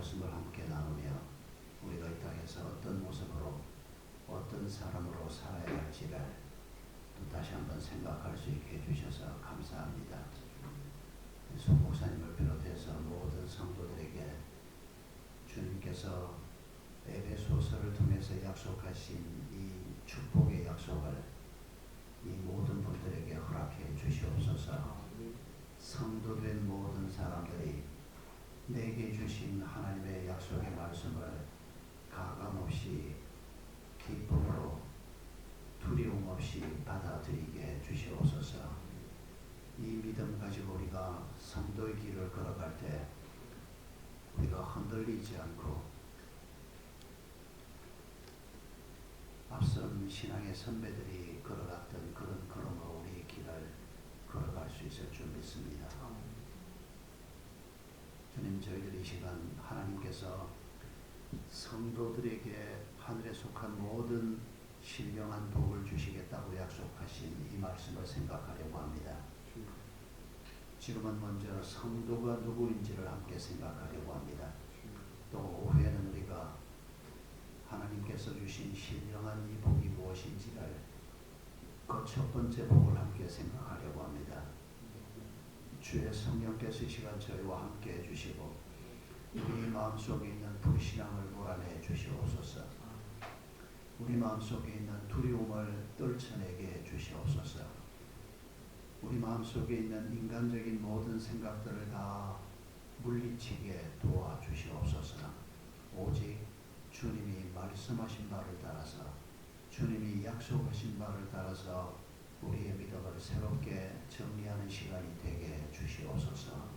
말씀을 함께 나누며 우리가 이 땅에서 어떤 모습으로 어떤 사람으로 살아야 할지를 또 다시 한번 생각할 수 있게 해주셔서 감사합니다. 송 목사님을 비롯해서 모든 성도들에게 주님께서 에베소서를 통해서 약속하신 이 축복의 약속을 이 모든 분들에게 허락해 주시옵소서. 성도된 모든 사람들이 내게 주신 하나님의 약속의 말씀을 가감없이 기쁨으로 두려움 없이 받아들이게 주시옵소서. 이 믿음 가지고 우리가 성도의 길을 걸어갈 때 우리가 흔들리지 않고 앞선 신앙의 선배들이 걸어갔던 그런 걸음으로 우리의 길을 걸어갈 수 있을 줄 믿습니다. 주님, 저희들 이 시간 하나님께서 성도들에게 하늘에 속한 모든 신령한 복을 주시겠다고 약속하신 이 말씀을 생각하려고 합니다. 지금은 먼저 성도가 누구인지를 함께 생각하려고 합니다. 또 오후에는 우리가 하나님께서 주신 신령한 이 복이 무엇인지를 그 첫 번째 복을 함께 생각하려고 합니다. 주의 성령께서 이 시간 저희와 함께 해주시고 우리 마음속에 있는 불신앙을 몰아내 주시옵소서. 우리 마음속에 있는 두려움을 떨쳐내게 주시옵소서. 우리 마음속에 있는 인간적인 모든 생각들을 다 물리치게 도와주시옵소서. 오직 주님이 말씀하신 바를 따라서 주님이 약속하신 바를 따라서 우리의 믿음을 새롭게 정리하는 시간이 되게 주시옵소서.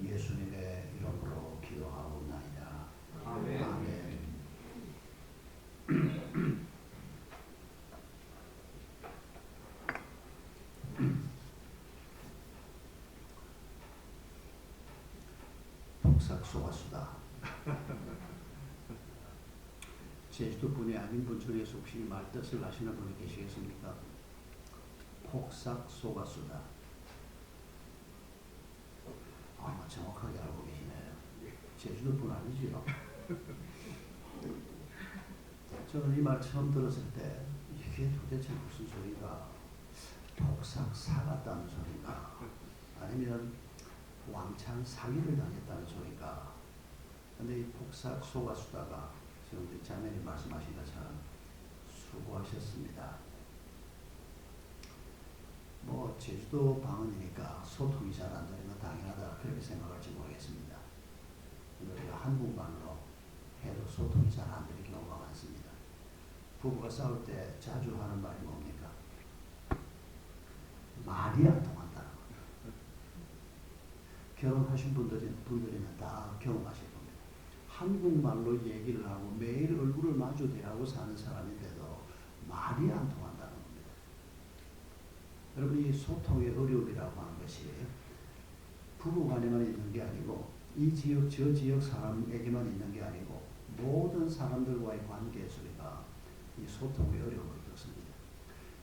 예수님의 이름으로 기도하옵나이다. 아멘. 아멘. 복삭소가수다. 제주도 분이 아닌 분 중에서 혹시 말뜻을 하시는 분이 계시겠습니까? 복삭소가수다. 정확하게 알고 계시네요. 제주도 분 아니지요? 저는 이 말 처음 들었을 때 이게 도대체 무슨 소리가, 복삭 사갔다는 소리가 아니면 왕창 사기를 당했다는 소리가. 근데 이 복삭 소가수다가 지금 우리 자매님 말씀하신 것처럼 수고하셨습니다. 뭐 제주도 방언이니까 소통이 잘 안 되는 건 당연하다 그렇게 생각할지 모르겠습니다. 우리가 한국말로 해도 소통이 잘 안 되는 경우가 많습니다. 부부가 싸울 때 자주 하는 말이 뭡니까? 말이 안 통한다는 거예요. 결혼하신 분들이면 다 경험하실 겁니다. 한국말로 얘기를 하고 매일 얼굴을 마주 대하고 사는 사람인데도 말이 안 통한다는 겁니다. 여러분, 이 소통의 어려움이라고 하는 것이 부부간에만 있는 게 아니고 이 지역 저 지역 사람에게만 있는 게 아니고 모든 사람들과의 관계에서 우리가 이 소통의 어려움을 겪습니다.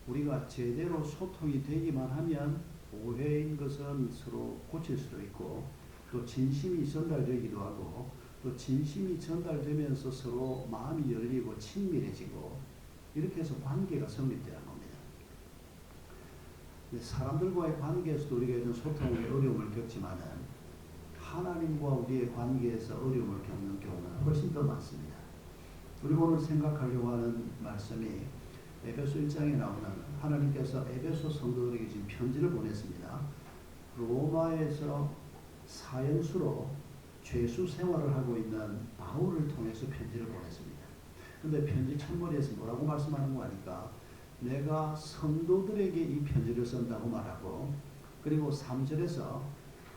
우리가 제대로 소통이 되기만 하면 오해인 것은 서로 고칠 수도 있고 또 진심이 전달되기도 하고 또 진심이 전달되면서 서로 마음이 열리고 친밀해지고 이렇게 해서 관계가 성립되는 겁니다. 사람들과의 관계에서도 우리가 이런 소통의 어려움을 겪지만은 하나님과 우리의 관계에서 어려움을 겪는 경우는 훨씬 더 많습니다. 우리가 오늘 생각하려고 하는 말씀이 에베소 1장에 나오는 하나님께서 에베소 성도들에게 지금 편지를 보냈습니다. 로마에서 사형수로 죄수 생활을 하고 있는 바울을 통해서 편지를 보냈습니다. 근데 편지 첫머리에서 뭐라고 말씀하는 거 아니까 내가 성도들에게 이 편지를 쓴다고 말하고 그리고 3절에서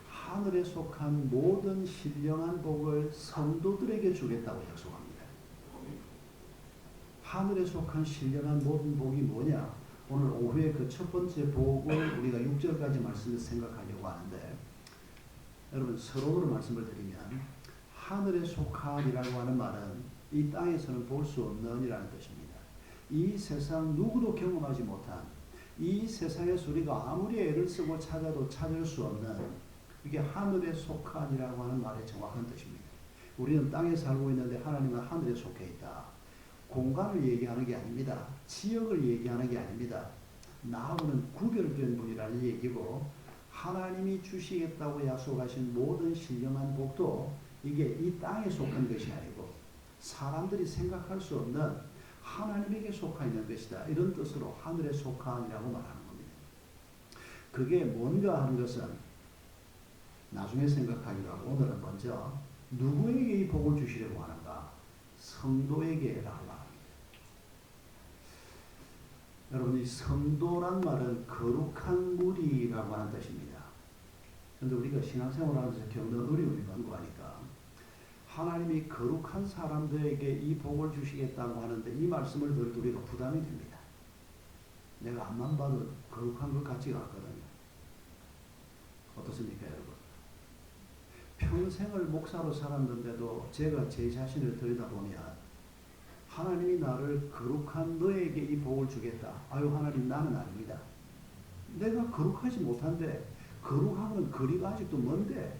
하늘에 속한 모든 신령한 복을 성도들에게 주겠다고 약속합니다. 하늘에 속한 신령한 모든 복이 뭐냐? 오늘 오후에 그 첫 번째 복을 우리가 6절까지 말씀을 생각하려고 하는데 여러분 서론으로 말씀을 드리면 하늘에 속한이라고 하는 말은 이 땅에서는 볼 수 없는 이라는 뜻입니다. 이 세상 누구도 경험하지 못한 이 세상에서 우리가 아무리 애를 쓰고 찾아도 찾을 수 없는 이게 하늘에 속한이라고 하는 말의 정확한 뜻입니다. 우리는 땅에 살고 있는데 하나님은 하늘에 속해 있다. 공간을 얘기하는 게 아닙니다. 지역을 얘기하는 게 아닙니다. 나하고는 구별된 분이라는 얘기고, 하나님이 주시겠다고 약속하신 모든 신령한 복도 이게 이 땅에 속한 것이 아니고 사람들이 생각할 수 없는 하나님에게 속하 있는 것이다. 이런 뜻으로 하늘에 속하니라고 말하는 겁니다. 그게 뭔가 하는 것은 나중에 생각하기로 하고, 오늘은 먼저 누구에게 이 복을 주시려고 하는가? 성도에게라고 말합니다. 여러분, 이 성도란 말은 거룩한 무리라고 하는 뜻입니다. 그런데 우리가 신앙생활하면서 겪는 어려움이 뭔고 하니까 하나님이 거룩한 사람들에게 이 복을 주시겠다고 하는데 이 말씀을 들을 때 우리가 부담이 됩니다. 내가 앞만 봐도 거룩한 것 같지가 않거든요. 어떻습니까, 여러분? 평생을 목사로 살았는데도 제가 제 자신을 들여다보면 하나님이 나를 거룩한 너에게 이 복을 주겠다. 아유, 하나님, 나는 아닙니다. 내가 거룩하지 못한데, 거룩하면 거리가 아직도 먼데,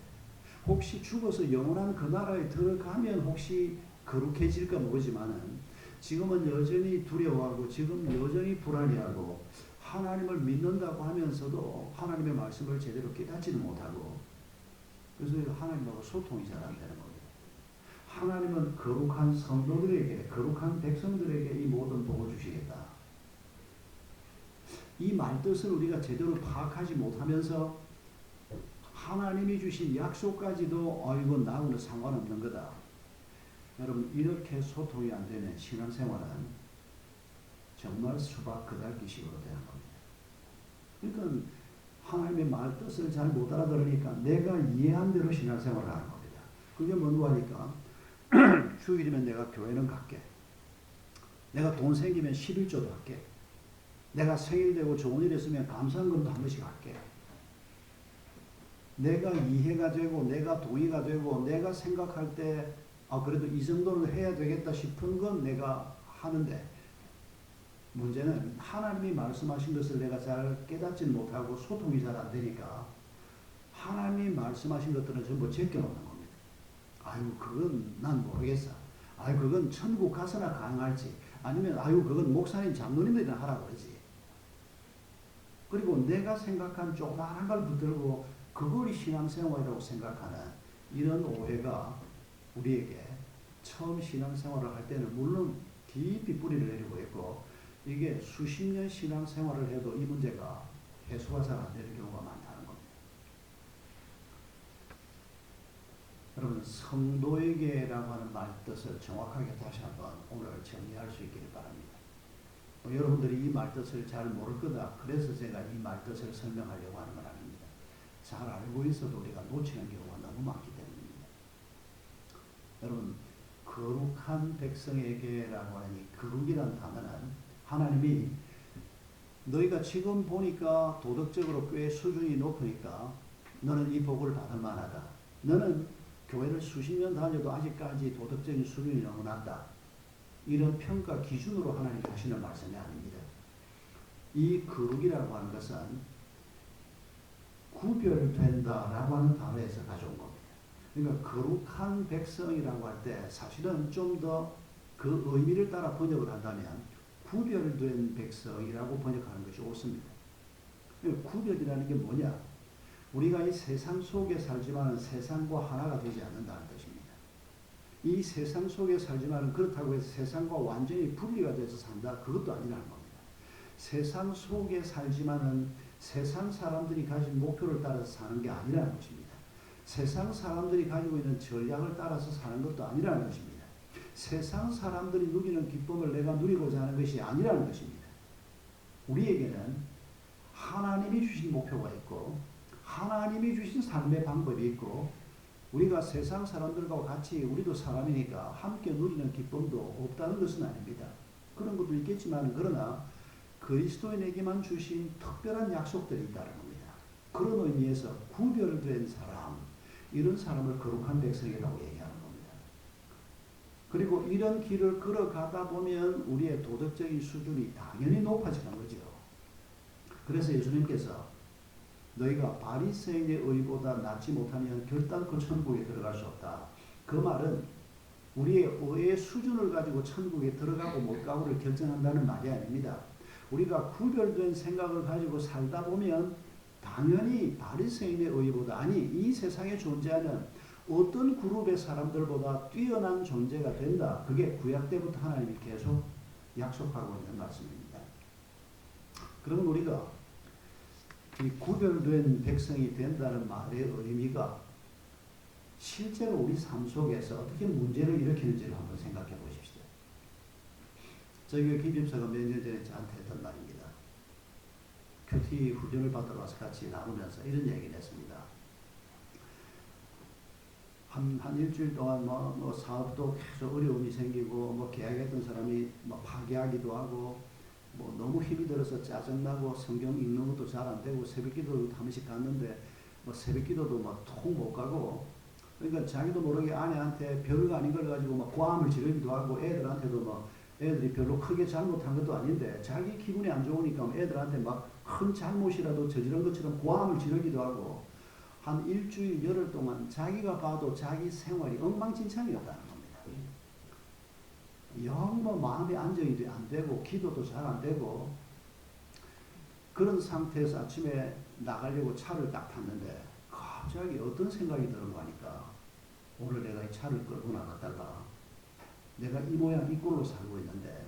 혹시 죽어서 영원한 그 나라에 들어가면 혹시 거룩해질까 모르지만은 지금은 여전히 두려워하고 지금 여전히 불안해하고 하나님을 믿는다고 하면서도 하나님의 말씀을 제대로 깨닫지는 못하고, 그래서 하나님하고 소통이 잘 안 되는 겁니다. 하나님은 거룩한 성도들에게, 거룩한 백성들에게 이 모든 복을 주시겠다. 이 말뜻을 우리가 제대로 파악하지 못하면서 하나님이 주신 약속까지도 이건 나하고는 상관없는 거다. 여러분, 이렇게 소통이 안 되면 신앙생활은 정말 수박 그달기식으로 되는 겁니다. 그러니까 하나님의 말뜻을 잘 못 알아들으니까 내가 이해한 대로 신앙생활을 하는 겁니다. 그게 뭔고 하니까 주일이면 내가 교회는 갈게. 내가 돈 생기면 11조도 할게. 내가 생일 되고 좋은 일 있으면 감사금도 한 번씩 할게. 내가 이해가 되고 내가 동의가 되고 내가 생각할 때 그래도 이 정도는 해야 되겠다 싶은 건 내가 하는데, 문제는 하나님이 말씀하신 것을 내가 잘 깨닫지 못하고 소통이 잘 안 되니까 하나님이 말씀하신 것들은 전부 제껴놓는 겁니다. 아유, 그건 난 모르겠어. 아유, 그건 천국 가서나 가능할지, 아니면 아유, 그건 목사님 장로님들이나 하라고 그러지. 그리고 내가 생각한 조그마한 걸 붙들고 그걸 신앙생활이라고 생각하는 이런 오해가 우리에게 처음 신앙생활을 할 때는 물론 깊이 뿌리를 내리고 있고, 이게 수십 년 신앙생활을 해도 이 문제가 해소가 잘 안 되는 경우가 많다는 겁니다. 여러분, 성도에게라고 하는 말뜻을 정확하게 다시 한번 오늘 정리할 수 있기를 바랍니다. 여러분들이 이 말뜻을 잘 모를 거다, 그래서 제가 이 말뜻을 설명하려고 하는 건 아닙니다. 잘 알고 있어도 우리가 놓치는 경우가 너무 많기 때문입니다. 여러분, 거룩한 백성에게라고 하니, 거룩이라는 단어는 하나님이 너희가 지금 보니까 도덕적으로 꽤 수준이 높으니까 너는 이 복을 받을 만하다. 너는 교회를 수십 년 다녀도 아직까지 도덕적인 수준이 너무 낮다. 이런 평가 기준으로 하나님 하시는 말씀이 아닙니다. 이 거룩이라고 하는 것은 구별된다라고 하는 단어에서 가져온 겁니다. 그러니까 거룩한 백성이라고 할 때 사실은 좀 더 그 의미를 따라 번역을 한다면 구별된 백성이라고 번역하는 것이 옳습니다. 구별이라는 게 뭐냐? 우리가 이 세상 속에 살지만 세상과 하나가 되지 않는다는 뜻입니다. 이 세상 속에 살지만 그렇다고 해서 세상과 완전히 분리가 돼서 산다, 그것도 아니라는 겁니다. 세상 속에 살지만은 세상 사람들이 가진 목표를 따라서 사는 게 아니라는 것입니다. 세상 사람들이 가지고 있는 전략을 따라서 사는 것도 아니라는 것입니다. 세상 사람들이 누리는 기쁨을 내가 누리고자 하는 것이 아니라는 것입니다. 우리에게는 하나님이 주신 목표가 있고 하나님이 주신 삶의 방법이 있고, 우리가 세상 사람들과 같이 우리도 사람이니까 함께 누리는 기쁨도 없다는 것은 아닙니다. 그런 것도 있겠지만, 그러나 그리스도인에게만 주신 특별한 약속들이 있다는 겁니다. 그런 의미에서 구별된 사람, 이런 사람을 거룩한 백성이라고 얘기하는 겁니다. 그리고 이런 길을 걸어가다 보면 우리의 도덕적인 수준이 당연히 높아지는 거죠. 그래서 예수님께서 너희가 바리새인의 의보다 낫지 못하면 결단코 천국에 들어갈 수 없다. 그 말은 우리의 의의 수준을 가지고 천국에 들어가고 못 가고를 결정한다는 말이 아닙니다. 우리가 구별된 생각을 가지고 살다 보면 당연히 바리새인의 의보다, 아니 이 세상에 존재하는 어떤 그룹의 사람들보다 뛰어난 존재가 된다. 그게 구약 때부터 하나님이 계속 약속하고 있는 말씀입니다. 그러면 우리가 이 구별된 백성이 된다는 말의 의미가 실제로 우리 삶 속에서 어떻게 문제를 일으키는지를 한번 생각해 보십시오. 저희 교회 김집사가 몇 년 전에 저한테 했던 말입니다. 큐티 후전을 받으러 와서 같이 나누면서 이런 얘기를 했습니다. 한 일주일 동안 뭐 사업도 계속 어려움이 생기고, 뭐 계약했던 사람이 뭐 파기하기도 하고, 뭐 너무 힘이 들어서 짜증나고, 성경 읽는 것도 잘 안 되고, 새벽 기도도 한 번씩 갔는데, 뭐 새벽 기도도 뭐 통 못 가고, 그러니까 자기도 모르게 아내한테 별거 아닌 걸 가지고 막 고함을 지르기도 하고, 애들한테도 뭐 애들이 별로 크게 잘못한 것도 아닌데 자기 기분이 안 좋으니까 애들한테 막 큰 잘못이라도 저지른 것처럼 고함을 지르기도 하고, 한 일주일 열흘 동안 자기가 봐도 자기 생활이 엉망진창이었다는 겁니다. 영 뭐 마음이 안정이 안 되고 기도도 잘 안 되고, 그런 상태에서 아침에 나가려고 차를 딱 탔는데 갑자기 어떤 생각이 드는 거니까, 오늘 내가 이 차를 끌고 나갔다가 내가 이 모양 이 꼴로 살고 있는데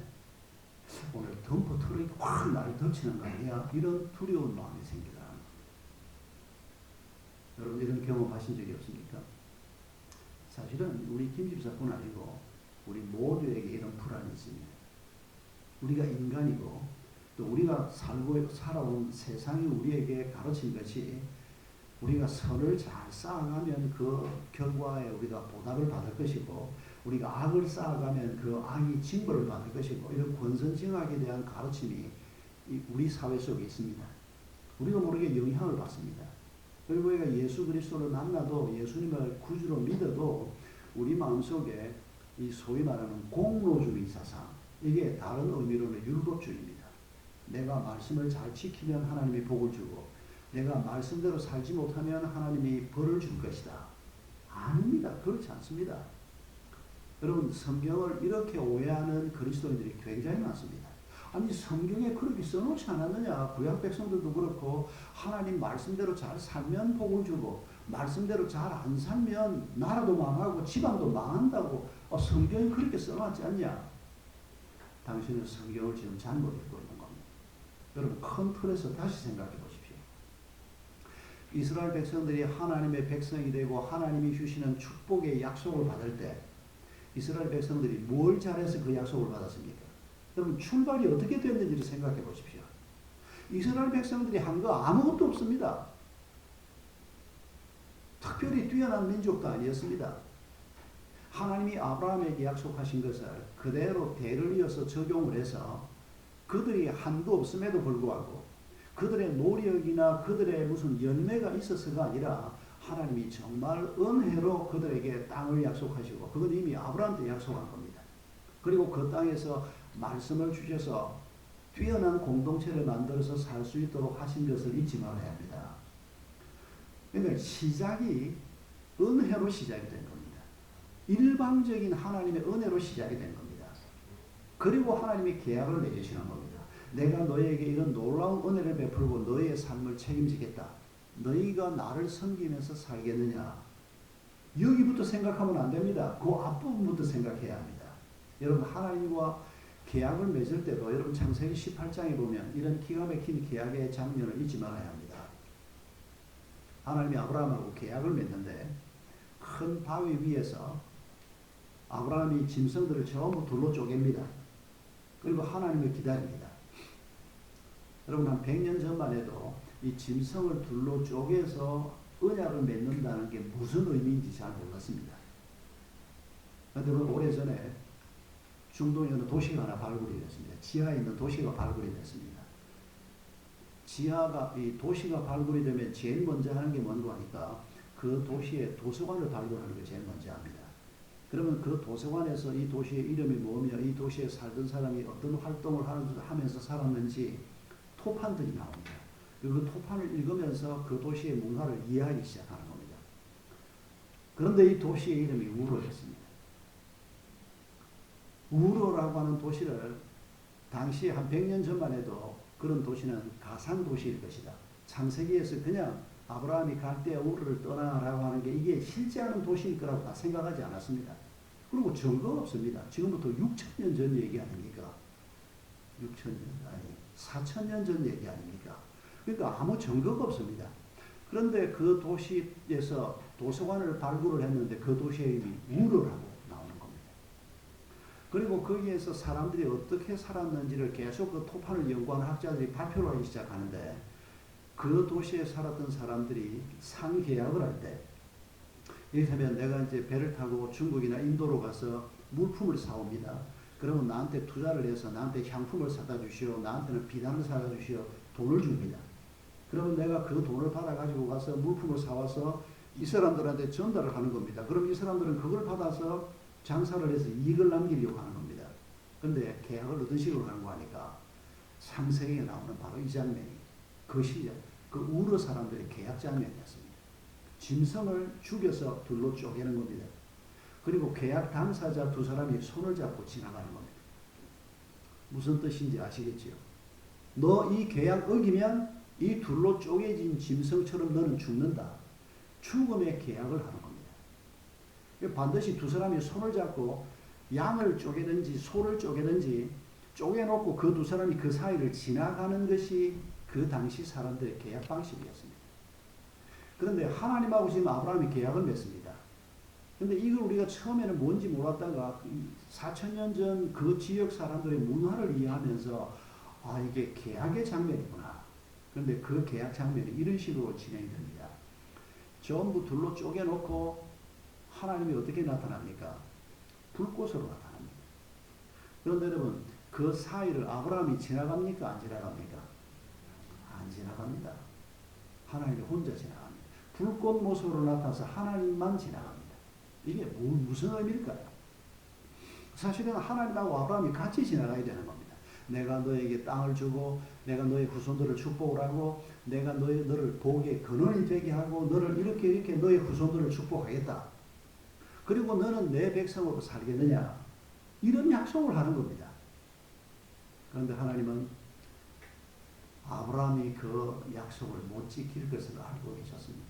오늘 덤프 트럭이 확 나를 덮치는 거 아니야? 이런 두려운 마음이 생기더라는 겁니다. 여러분 이런 경험하신 적이 없습니까? 사실은 우리 김집사뿐 아니고 우리 모두에게 이런 불안이 있습니다. 우리가 인간이고 또 우리가 살아온 세상이 우리에게 가르친 것이, 우리가 선을 잘 쌓아가면 그 결과에 우리가 보답을 받을 것이고, 우리가 악을 쌓아가면 그 악이 징벌을 받을 것이고, 이런 권선징악에 대한 가르침이 우리 사회 속에 있습니다. 우리가 모르게 영향을 받습니다. 그리고 우리가 예수 그리스도를 만나도, 예수님을 구주로 믿어도 우리 마음속에 이 소위 말하는 공로주의 사상, 이게 다른 의미로는 율법주의입니다. 내가 말씀을 잘 지키면 하나님이 복을 주고, 내가 말씀대로 살지 못하면 하나님이 벌을 줄 것이다. 아닙니다. 그렇지 않습니다. 여러분 성경을 이렇게 오해하는 그리스도인들이 굉장히 많습니다. 아니 성경에 그렇게 써놓지 않았느냐. 구약 백성들도 그렇고, 하나님 말씀대로 잘 살면 복을 주고, 말씀대로 잘 안 살면 나라도 망하고 집안도 망한다고 성경에 그렇게 써놨지 않냐. 당신은 성경을 지금 잘못 읽고 있는 겁니다. 여러분 큰 틀에서 다시 생각해 보십시오. 이스라엘 백성들이 하나님의 백성이 되고 하나님이 주시는 축복의 약속을 받을 때 이스라엘 백성들이 뭘 잘해서 그 약속을 받았습니까? 여러분 출발이 어떻게 됐는지를 생각해 보십시오. 이스라엘 백성들이 한 거 아무것도 없습니다. 특별히 뛰어난 민족도 아니었습니다. 하나님이 아브라함에게 약속하신 것을 그대로 대를 이어서 적용을 해서 그들이 한도 없음에도 불구하고 그들의 노력이나 그들의 무슨 열매가 있어서가 아니라 하나님이 정말 은혜로 그들에게 땅을 약속하시고, 그건 이미 아브라함한테 약속한 겁니다. 그리고 그 땅에서 말씀을 주셔서 뛰어난 공동체를 만들어서 살 수 있도록 하신 것을 잊지 말아야 합니다. 그러니까 시작이 은혜로 시작이 된 겁니다. 일방적인 하나님의 은혜로 시작이 된 겁니다. 그리고 하나님이 계약을 맺으시는 겁니다. 내가 너희에게 이런 놀라운 은혜를 베풀고 너희의 삶을 책임지겠다. 너희가 나를 섬기면서 살겠느냐. 여기부터 생각하면 안 됩니다. 그 앞부분부터 생각해야 합니다. 여러분 하나님과 계약을 맺을 때도 여러분 창세기 18장에 보면 이런 기가 막힌 계약의 장면을 잊지 말아야 합니다. 하나님이 아브라함하고 계약을 맺는데 큰 바위 위에서 아브라함이 짐승들을 전부 둘로 쪼갭니다. 그리고 하나님을 기다립니다. 여러분 한 100년 전만 해도 이 짐승을 둘로 쪼개서 언약을 맺는다는 게 무슨 의미인지 잘 몰랐습니다. 그런데 오래전에 중동에 어느 도시가 하나 발굴이 됐습니다. 지하에 있는 도시가 발굴이 됐습니다. 이 도시가 발굴이 되면 제일 먼저 하는 게 뭔가 하니까 그 도시의 도서관을 발굴하는 게 제일 먼저 합니다. 그러면 그 도서관에서 이 도시의 이름이 뭐며 이 도시에 살던 사람이 어떤 활동을 하면서 살았는지 토판들이 나옵니다. 그리고 그 토판을 읽으면서 그 도시의 문화를 이해하기 시작하는 겁니다. 그런데 이 도시의 이름이 우로였습니다. 우로라고 하는 도시를 당시 한 100년 전만 해도 그런 도시는 가상 도시일 것이다. 창세기에서 그냥 아브라함이 갈대아 우르를 떠나라고 하는 게 이게 실제하는 도시일 거라고 다 생각하지 않았습니다. 그리고 증거가 없습니다. 지금부터 6,000년 전 얘기 아닙니까? 6,000년 아니 4,000년 전 얘기 아닙니까? 그러니까 아무 증거가 없습니다. 그런데 그 도시에서 도서관을 발굴을 했는데 그 도시의 이름이 우르라고 나오는 겁니다. 그리고 거기에서 사람들이 어떻게 살았는지를 계속 그 토판을 연구하는 학자들이 발표를 하기 시작하는데 그 도시에 살았던 사람들이 상계약을 할 때 이를테면 내가 이제 배를 타고 중국이나 인도로 가서 물품을 사옵니다. 그러면 나한테 투자를 해서 나한테 향품을 사다 주시오. 나한테는 비단을 사다 주시오. 돈을 줍니다. 그러면 내가 그 돈을 받아 가지고 가서 물품을 사와서 이 사람들한테 전달을 하는 겁니다. 그럼 이 사람들은 그걸 받아서 장사를 해서 이익을 남기려고 하는 겁니다. 그런데 계약을 어떤 식으로 하는 거 하니까 창세기에 나오는 바로 이 장면이 그 시절 그 우르 사람들의 계약 장면이었습니다. 짐승을 죽여서 둘로 쪼개는 겁니다. 그리고 계약 당사자 두 사람이 손을 잡고 지나가는 겁니다. 무슨 뜻인지 아시겠지요? 너 이 계약 어기면 이 둘로 쪼개진 짐승처럼 너는 죽는다. 죽음의 계약을 하는 겁니다. 반드시 두 사람이 손을 잡고 양을 쪼개든지 소를 쪼개든지 쪼개놓고 그 두 사람이 그 사이를 지나가는 것이 그 당시 사람들의 계약 방식이었습니다. 그런데 하나님하고 지금 아브라함이 계약을 맺습니다. 그런데 이걸 우리가 처음에는 뭔지 몰랐다가 4,000년 전 그 지역 사람들의 문화를 이해하면서 아 이게 계약의 장면이구나. 그런데 그 계약 장면이 이런 식으로 진행이 됩니다. 전부 둘로 쪼개놓고 하나님이 어떻게 나타납니까? 불꽃으로 나타납니다. 그런데 여러분 그 사이를 아브라함이 지나갑니까? 안 지나갑니까? 안 지나갑니다. 하나님이 혼자 지나갑니다. 불꽃 모습으로 나타나서 하나님만 지나갑니다. 이게 무슨 의미일까요? 사실은 하나님하고 아브라함이 같이 지나가야 되는 겁니다. 내가 너에게 땅을 주고 내가 너의 후손들을 축복을 하고 내가 너를 복의 근원이 되게 하고 너를 이렇게 너의 후손들을 축복하겠다. 그리고 너는 내 백성으로 살겠느냐. 이런 약속을 하는 겁니다. 그런데 하나님은 아브라함이 그 약속을 못 지킬 것을 알고 계셨습니다.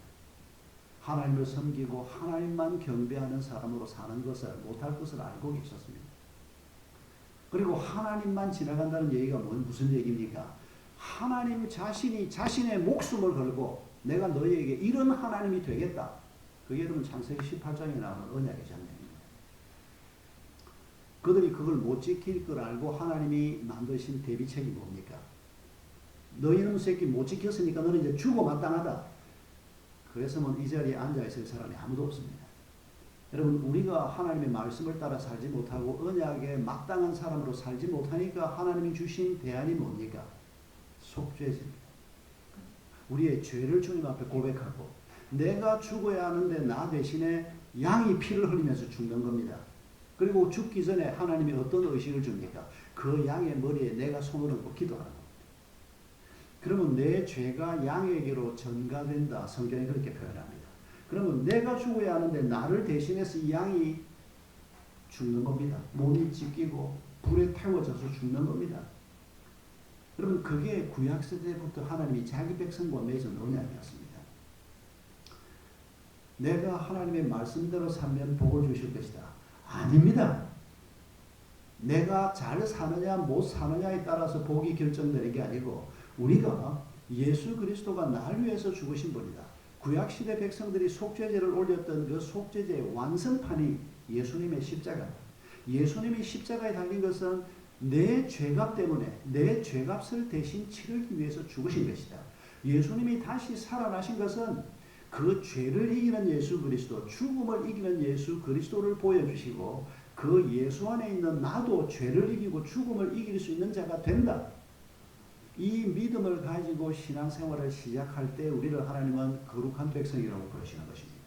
하나님을 섬기고 하나님만 경배하는 사람으로 사는 것을 못할 것을 알고 계셨습니다. 그리고 하나님만 지나간다는 얘기가 무슨 얘기입니까? 하나님 자신이 자신의 목숨을 걸고 내가 너희에게 이런 하나님이 되겠다. 그게 여러분 창세기 18장에 나오는 언약의 장면입니다. 그들이 그걸 못 지킬 걸 알고 하나님이 만드신 대비책이 뭡니까? 너희는 새끼 못 지켰으니까 너는 이제 죽어 마땅하다. 그래서 이 자리에 앉아있을 사람이 아무도 없습니다. 여러분 우리가 하나님의 말씀을 따라 살지 못하고 언약에 마땅한 사람으로 살지 못하니까 하나님이 주신 대안이 뭡니까? 속죄제입니다. 우리의 죄를 주님 앞에 고백하고 내가 죽어야 하는데 나 대신에 양이 피를 흘리면서 죽는 겁니다. 그리고 죽기 전에 하나님이 어떤 의식을 줍니까? 그 양의 머리에 내가 손을 얹고 기도하는 겁니다. 그러면 내 죄가 양에게로 전가된다. 성경이 그렇게 표현합니다. 그러면 내가 죽어야 하는데 나를 대신해서 이 양이 죽는 겁니다. 몸이 찢기고 불에 태워져서 죽는 겁니다. 여러분 그게 구약시대부터 하나님이 자기 백성과 맺은 언약이었습니다. 내가 하나님의 말씀대로 살면 복을 주실 것이다. 아닙니다. 내가 잘 사느냐 못 사느냐에 따라서 복이 결정되는 게 아니고 우리가 예수 그리스도가 날 위해서 죽으신 분이다. 구약시대 백성들이 속죄제를 올렸던 그 속죄제의 완성판이 예수님의 십자가다. 예수님이 십자가에 달린 것은 내 죄값 때문에 내 죄값을 대신 치르기 위해서 죽으신 것이다. 예수님이 다시 살아나신 것은 그 죄를 이기는 예수 그리스도, 죽음을 이기는 예수 그리스도를 보여주시고 그 예수 안에 있는 나도 죄를 이기고 죽음을 이길 수 있는 자가 된다. 이 믿음을 가지고 신앙생활을 시작할 때 우리를 하나님은 거룩한 백성이라고 부르시는 것입니다.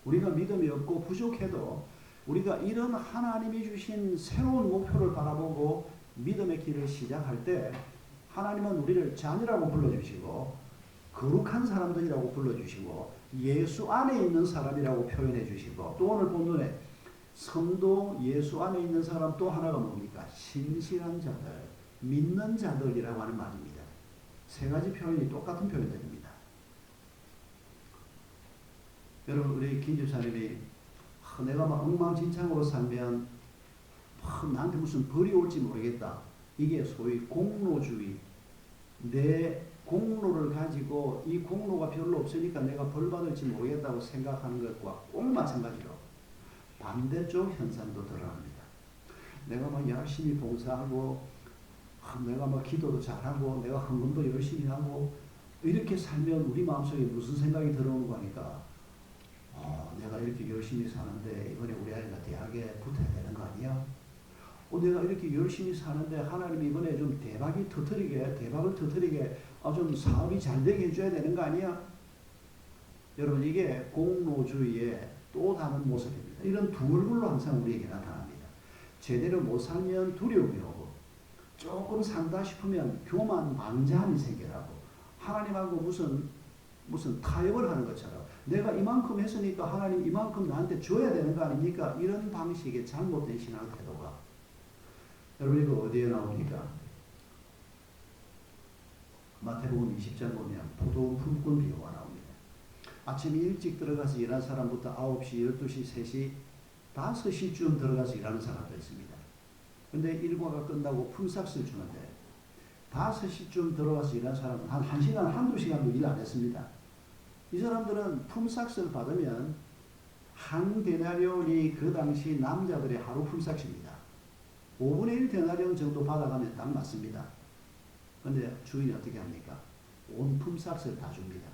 우리가 믿음이 없고 부족해도 우리가 이런 하나님이 주신 새로운 목표를 바라보고 믿음의 길을 시작할 때 하나님은 우리를 자녀라고 불러주시고 거룩한 사람들이라고 불러주시고 예수 안에 있는 사람이라고 표현해 주시고, 또 오늘 본문에 성도 예수 안에 있는 사람 또 하나가 뭡니까? 신실한 자들, 믿는 자들이라고 하는 말입니다. 세 가지 표현이 똑같은 표현들입니다. 여러분, 우리 김 집사님이 내가 막 엉망진창으로 살면 나한테 무슨 벌이 올지 모르겠다. 이게 소위 공로주의. 내 공로를 가지고 이 공로가 별로 없으니까 내가 벌 받을지 모르겠다고 생각하는 것과 꼭 마찬가지로 반대쪽 현상도 드러납니다. 내가 막 열심히 봉사하고, 내가 막 기도도 잘하고, 내가 헌금도 열심히 하고, 이렇게 살면 우리 마음속에 무슨 생각이 들어오는 거니까, 내가 이렇게 열심히 사는데 이번에 우리 아이가 대학에 붙어야 되는 거 아니야? 내가 이렇게 열심히 사는데 하나님이 이번에 좀 대박을 터뜨리게 좀 사업이 잘 되게 해줘야 되는 거 아니야? 여러분, 이게 공로주의의 또 다른 모습입니다. 이런 두 얼굴로 항상 우리에게 나타납니다. 제대로 못 살면 두려움이 오고, 조금 산다 싶으면 교만, 방자함이 생겨나고, 하나님하고 무슨 타협을 하는 것처럼 내가 이만큼 했으니까 하나님 이만큼 나한테 줘야 되는 거 아닙니까? 이런 방식의 잘못된 신앙 태도가, 여러분, 이거 어디에 나옵니까? 마태복음 20장 보면 포도원 품꾼 비유가 나옵니다. 아침 일찍 들어가서 일하는 사람부터 9시, 12시, 3시, 5시쯤 들어가서 일하는 사람도 있습니다. 근데 일과가 끝나고 품삯을 주는데 5시쯤 들어가서 일하는 사람은 한 1시간, 한두 시간도 일 안 했습니다. 이 사람들은 품삯을 받으면 한 데나리온이 그 당시 남자들의 하루 품삯입니다. 5분의 1 데나리온 정도 받아가면 딱 맞습니다. 근데 주인이 어떻게 합니까? 온 품삯을 다 줍니다.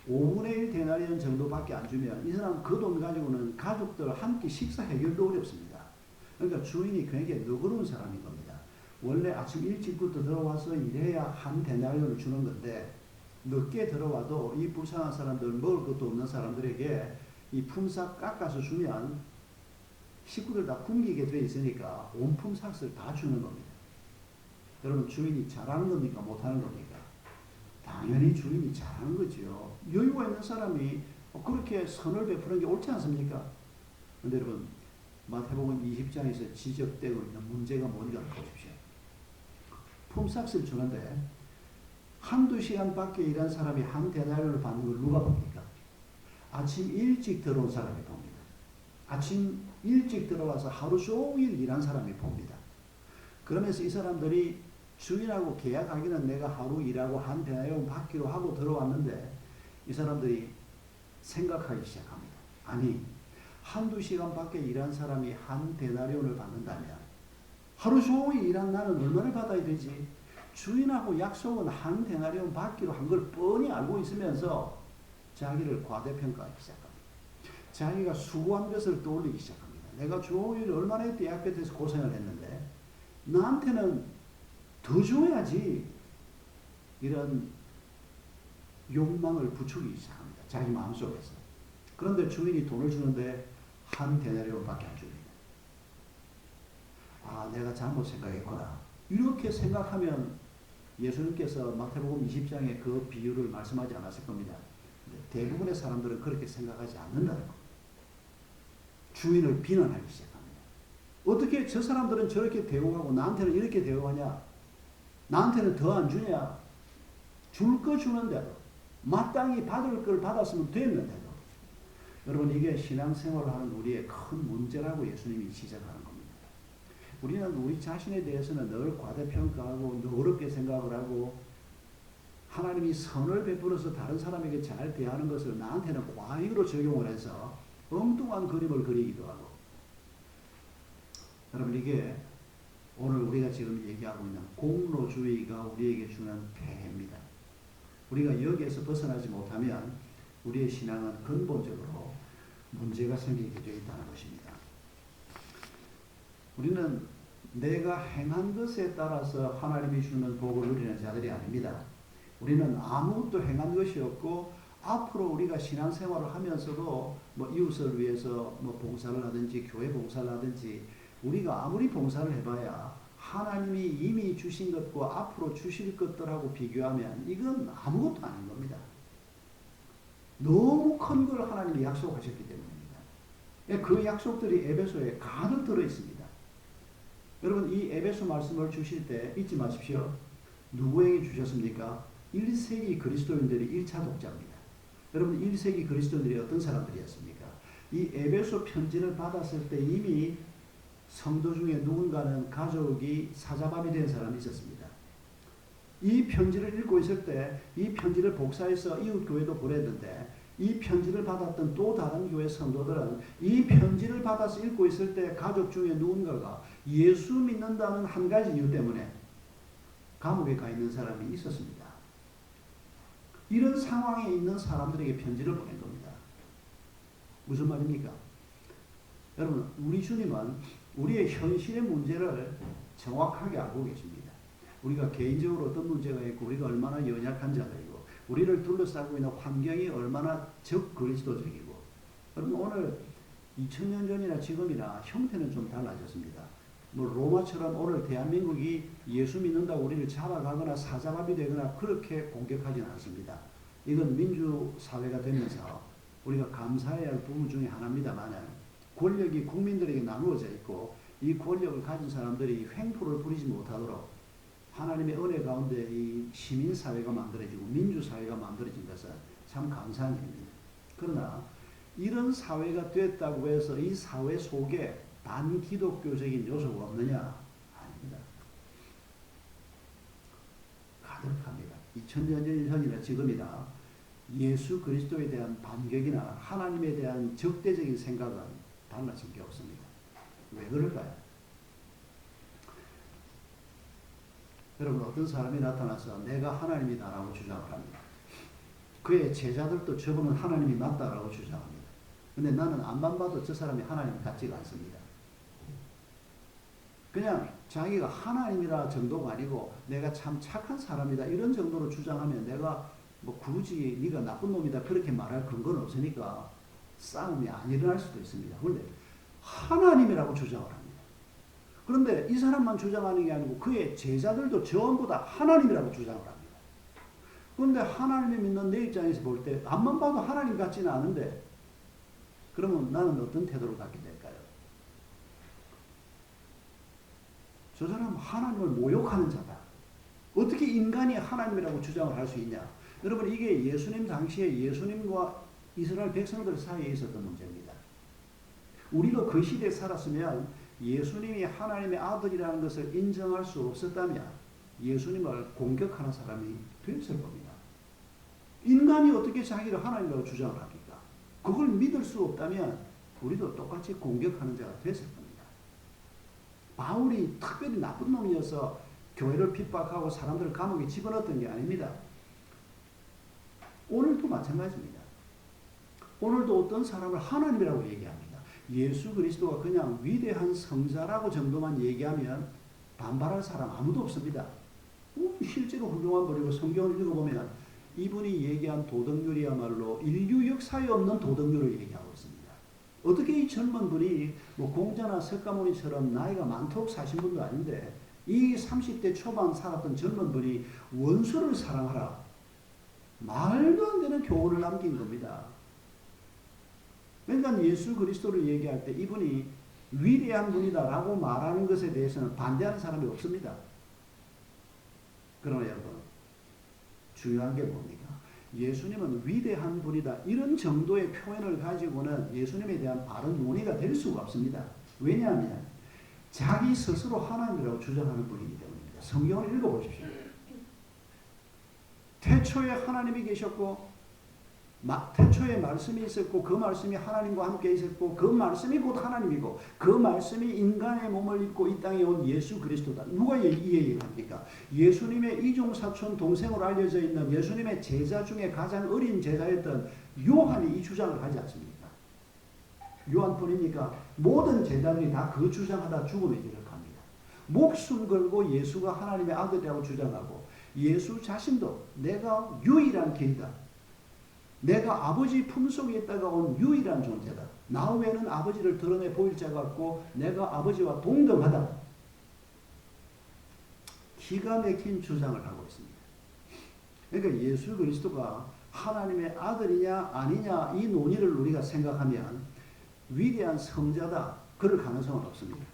5분의 1 데나리온 정도밖에 안 주면 이 사람 그 돈 가지고는 가족들 한 끼 식사 해결도 어렵습니다. 그러니까 주인이 굉장히 너그러운 사람인 겁니다. 원래 아침 일찍부터 들어와서 일해야 한 데나리온을 주는 건데, 늦게 들어와도 이 불쌍한 사람들, 먹을 것도 없는 사람들에게 이 품삯 깎아서 주면 식구들 다 굶기게 돼 있으니까 온 품삯을 다 주는 겁니다. 여러분, 주인이 잘하는 겁니까? 못하는 겁니까? 당연히 주인이 잘하는 거죠. 여유가 있는 사람이 그렇게 선을 베푸는 게 옳지 않습니까? 그런데 여러분, 마태복음 20장에서 지적되고 있는 문제가 뭔가 보십시오. 품삯을 주는데 한두 시간밖에 일한 사람이 한 데나리온을 받는 걸 누가 봅니까? 아침 일찍 들어온 사람이 봅니다. 아침 일찍 들어와서 하루 종일 일한 사람이 봅니다. 그러면서 이 사람들이 주인하고 계약하기는 내가 하루 일하고 한 데나리온 받기로 하고 들어왔는데, 이 사람들이 생각하기 시작합니다. 아니, 한두 시간밖에 일한 사람이 한 데나리온을 받는다면 하루 종일 일한 나는 얼마를 받아야 되지? 주인하고 약속은 한 데나리온 받기로 한 걸 뻔히 알고 있으면서 자기를 과대평가하기 시작합니다. 자기가 수고한 것을 떠올리기 시작합니다. 내가 종일 얼마나 대학 끝에서 고생을 했는데 나한테는 더 줘야지. 이런 욕망을 부추기기 시작합니다. 자기 마음속에서. 그런데 주인이 돈을 주는데 한 데나리온밖에 안 줍니다. 내가 잘못 생각했구나. 이렇게 생각하면 예수님께서 마태복음 20장에 그 비유를 말씀하지 않았을 겁니다. 대부분의 사람들은 그렇게 생각하지 않는다는 겁니다. 주인을 비난하기 시작합니다. 어떻게 저 사람들은 저렇게 대우하고 나한테는 이렇게 대우하냐? 나한테는 더 안 주냐? 줄 거 주는데도, 마땅히 받을 걸 받았으면 됐는데도. 여러분, 이게 신앙생활을 하는 우리의 큰 문제라고 예수님이 지적하는 겁니다. 우리는 우리 자신에 대해서는 늘 과대평가하고 너그럽게 생각을 하고, 하나님이 선을 베풀어서 다른 사람에게 잘 대하는 것을 나한테는 과잉으로 적용을 해서 엉뚱한 그림을 그리기도 하고. 여러분, 이게 오늘 우리가 지금 얘기하고 있는 공로주의가 우리에게 주는 폐해입니다. 우리가 여기에서 벗어나지 못하면 우리의 신앙은 근본적으로 문제가 생기게 되어 있다는 것입니다. 우리는 내가 행한 것에 따라서 하나님이 주는 복을 누리는 자들이 아닙니다. 우리는 아무것도 행한 것이 없고, 앞으로 우리가 신앙생활을 하면서도 이웃을 위해서 봉사를 하든지 교회 봉사를 하든지, 우리가 아무리 봉사를 해봐야 하나님이 이미 주신 것과 앞으로 주실 것들하고 비교하면 이건 아무것도 아닌 겁니다. 너무 큰 걸 하나님이 약속하셨기 때문입니다. 그 약속들이 에베소에 가득 들어 있습니다. 여러분 이 에베소 말씀을 주실 때 잊지 마십시오. 누구에게 주셨습니까? 1세기 그리스도인들이 1차 독자입니다. 여러분 1세기 그리스도인들이 어떤 사람들이었습니까? 이 에베소 편지를 받았을 때 이미 성도 중에 누군가는 가족이 사자밥이 된 사람이 있었습니다. 이 편지를 읽고 있을 때 이 편지를 복사해서 이웃 교회도 보냈는데 이 편지를 받았던 또 다른 교회 성도들은 이 편지를 받아서 읽고 있을 때 가족 중에 누군가가 예수 믿는다는 한 가지 이유 때문에 감옥에 가 있는 사람이 있었습니다. 이런 상황에 있는 사람들에게 편지를 보낸 겁니다. 무슨 말입니까? 여러분 우리 주님은 우리의 현실의 문제를 정확하게 알고 계십니다. 우리가 개인적으로 어떤 문제가 있고 우리가 얼마나 연약한 자들이고 우리를 둘러싸고 있는 환경이 얼마나 적그리스도적이고 여러분 오늘 2000년 전이나 지금이나 형태는 좀 달라졌습니다. 뭐 로마처럼 오늘 대한민국이 예수 믿는다고 우리를 잡아가거나 사자밥이 되거나 그렇게 공격하지는 않습니다. 이건 민주사회가 되면서 우리가 감사해야 할 부분 중에 하나입니다만 권력이 국민들에게 나누어져 있고 이 권력을 가진 사람들이 횡포를 부리지 못하도록 하나님의 은혜 가운데 이 시민사회가 만들어지고 민주사회가 만들어진 것은 참 감사한 일입니다. 그러나 이런 사회가 됐다고 해서 이 사회 속에 반기독교적인 요소가 없느냐? 아닙니다. 가득합니다. 2000년 전이나 지금이나 예수 그리스도에 대한 반격이나 하나님에 대한 적대적인 생각은 달라진 게 없습니다. 왜 그럴까요? 여러분 어떤 사람이 나타나서 내가 하나님이다라고 주장을 합니다. 그의 제자들도 저분은 하나님이 맞다라고 주장합니다. 근데 나는 앞만 봐도 저 사람이 하나님 같지가 않습니다. 그냥 자기가 하나님이라 정도가 아니고 내가 참 착한 사람이다 이런 정도로 주장하면 내가 뭐 굳이 네가 나쁜 놈이다 그렇게 말할 근거는 없으니까 싸움이 안 일어날 수도 있습니다. 그런데 하나님이라고 주장을 합니다. 그런데 이 사람만 주장하는 게 아니고 그의 제자들도 전부 다 하나님이라고 주장을 합니다. 그런데 하나님을 믿는 내 입장에서 볼 때 앞만 봐도 하나님 같지는 않은데 그러면 나는 어떤 태도를 갖게 될까요? 저 사람은 하나님을 모욕하는 자다. 어떻게 인간이 하나님이라고 주장을 할 수 있냐? 여러분 이게 예수님 당시에 예수님과 이스라엘 백성들 사이에 있었던 문제입니다. 우리가 그 시대에 살았으면 예수님이 하나님의 아들이라는 것을 인정할 수 없었다면 예수님을 공격하는 사람이 되었을 겁니다. 인간이 어떻게 자기를 하나님이라고 주장을 합니까? 그걸 믿을 수 없다면 우리도 똑같이 공격하는 자가 됐을 겁니다. 바울이 특별히 나쁜 놈이어서 교회를 핍박하고 사람들을 감옥에 집어넣었던 게 아닙니다. 오늘도 마찬가지입니다. 오늘도 어떤 사람을 하나님이라고 얘기합니다. 예수 그리스도가 그냥 위대한 성자라고 정도만 얘기하면 반발할 사람 아무도 없습니다. 실제로 훌륭한 분이고 성경을 읽어보면 이분이 얘기한 도덕률이야말로 인류 역사에 없는 도덕률을 얘기하고 있습니다. 어떻게 이 젊은 분이 뭐 공자나 석가모니처럼 나이가 많도록 사신 분도 아닌데 이 30대 초반 살았던 젊은 분이 원수를 사랑하라. 말도 안 되는 교훈을 남긴 겁니다. 그러니까 예수 그리스도를 얘기할 때 이분이 위대한 분이다라고 말하는 것에 대해서는 반대하는 사람이 없습니다. 그러나 여러분 중요한 게 뭡니까? 예수님은 위대한 분이다 이런 정도의 표현을 가지고는 예수님에 대한 바른 논의가 될 수가 없습니다. 왜냐하면 자기 스스로 하나님이라고 주장하는 분이기 때문입니다. 성경을 읽어보십시오. 태초에 하나님이 계셨고 태초에 말씀이 있었고 그 말씀이 하나님과 함께 있었고 그 말씀이 곧 하나님이고 그 말씀이 인간의 몸을 입고 이 땅에 온 예수 그리스도다. 누가 이 얘기를 합니까? 예수님의 이종사촌 동생으로 알려져 있는 예수님의 제자 중에 가장 어린 제자였던 요한이 이 주장을 하지 않습니까? 요한뿐입니까? 모든 제자들이 다 그 주장하다 죽음에 이르렀습니다. 목숨 걸고 예수가 하나님의 아들이라고 주장하고 예수 자신도 내가 유일한 길이다. 내가 아버지 품속에 있다가 온 유일한 존재다. 나 외에는 아버지를 드러내 보일 자가 없고 내가 아버지와 동등하다. 기가 막힌 주장을 하고 있습니다. 그러니까 예수 그리스도가 하나님의 아들이냐 아니냐 이 논의를 우리가 생각하면 위대한 성자다 그럴 가능성은 없습니다.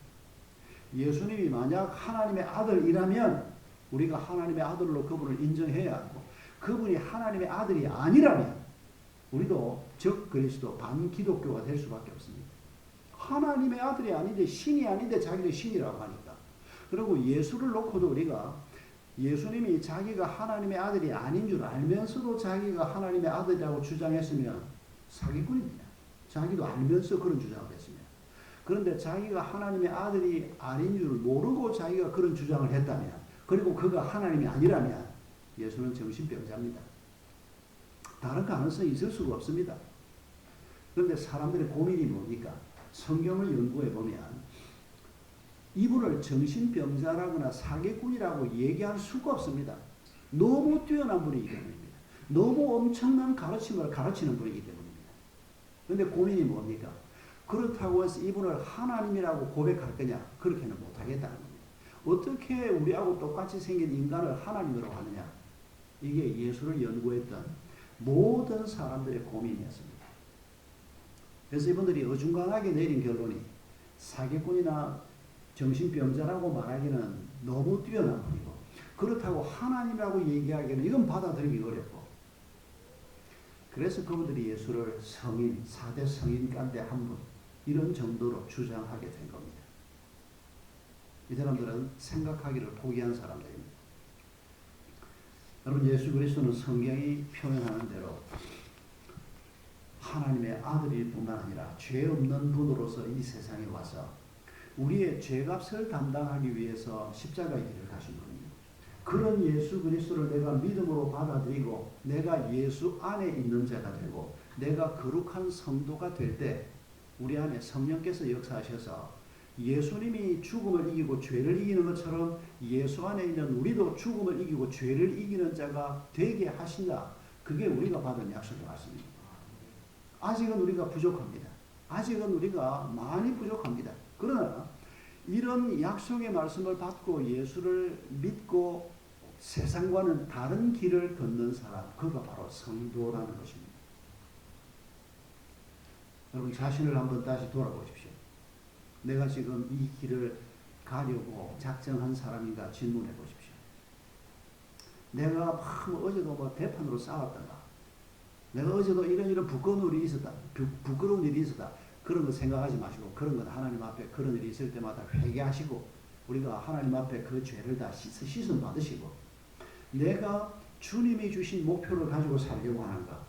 예수님이 만약 하나님의 아들이라면 우리가 하나님의 아들로 그분을 인정해야 하고, 그분이 하나님의 아들이 아니라면 우리도 적 그리스도 반 기독교가 될 수밖에 없습니다. 하나님의 아들이 아닌데 신이 아닌데 자기를 신이라고 하니까. 그리고 예수를 놓고도 우리가 예수님이 자기가 하나님의 아들이 아닌 줄 알면서도 자기가 하나님의 아들이라고 주장했으면 사기꾼입니다. 자기도 알면서 그런 주장을 했습니다. 그런데 자기가 하나님의 아들이 아닌 줄 모르고 자기가 그런 주장을 했다면, 그리고 그가 하나님이 아니라면 예수는 정신병자입니다. 다른 가능성이 있을 수가 없습니다. 그런데 사람들의 고민이 뭡니까? 성경을 연구해 보면 이분을 정신병자라거나 사기꾼이라고 얘기할 수가 없습니다. 너무 뛰어난 분이기 때문입니다. 너무 엄청난 가르침을 가르치는 분이기 때문입니다. 그런데 고민이 뭡니까? 그렇다고 해서 이분을 하나님이라고 고백할 거냐? 그렇게는 못하겠다는 겁니다. 어떻게 우리하고 똑같이 생긴 인간을 하나님으로 하느냐? 이게 예수를 연구했던 모든 사람들의 고민이었습니다. 그래서 이분들이 어중간하게 내린 결론이 사기꾼이나 정신병자라고 말하기는 너무 뛰어난 분이고, 그렇다고 하나님이라고 얘기하기는 이건 받아들이기 어렵고, 그래서 그분들이 예수를 성인, 4대 성인 가운데 한 분, 이런 정도로 주장하게 된 겁니다. 이 사람들은 생각하기를 포기한 사람들입니다. 여러분, 예수 그리스도는 성경이 표현하는 대로 하나님의 아들일 뿐만 아니라 죄 없는 분으로서 이 세상에 와서 우리의 죄값을 담당하기 위해서 십자가의 길을 가신 분입니다. 그런 예수 그리스도를 내가 믿음으로 받아들이고 내가 예수 안에 있는 자가 되고 내가 거룩한 성도가 될 때 우리 안에 성령께서 역사하셔서 예수님이 죽음을 이기고 죄를 이기는 것처럼 예수 안에 있는 우리도 죽음을 이기고 죄를 이기는 자가 되게 하신다. 그게 우리가 받은 약속의 말씀입니다. 아직은 우리가 부족합니다. 아직은 우리가 많이 부족합니다. 그러나 이런 약속의 말씀을 받고 예수를 믿고 세상과는 다른 길을 걷는 사람, 그가 바로 성도라는 것입니다. 여러분 자신을 한번 다시 돌아보십시오. 내가 지금 이 길을 가려고 작정한 사람인가 질문해 보십시오. 내가 어제도 뭐 대판으로 싸웠던가, 내가 어제도 이런 부끄러운 일이 있었다, 부끄러운 일이 있었다, 그런 거 생각하지 마시고, 그런 건 하나님 앞에 그런 일이 있을 때마다 회개하시고 우리가 하나님 앞에 그 죄를 다 씻음 받으시고, 내가 주님이 주신 목표를 가지고 살려고 하는가,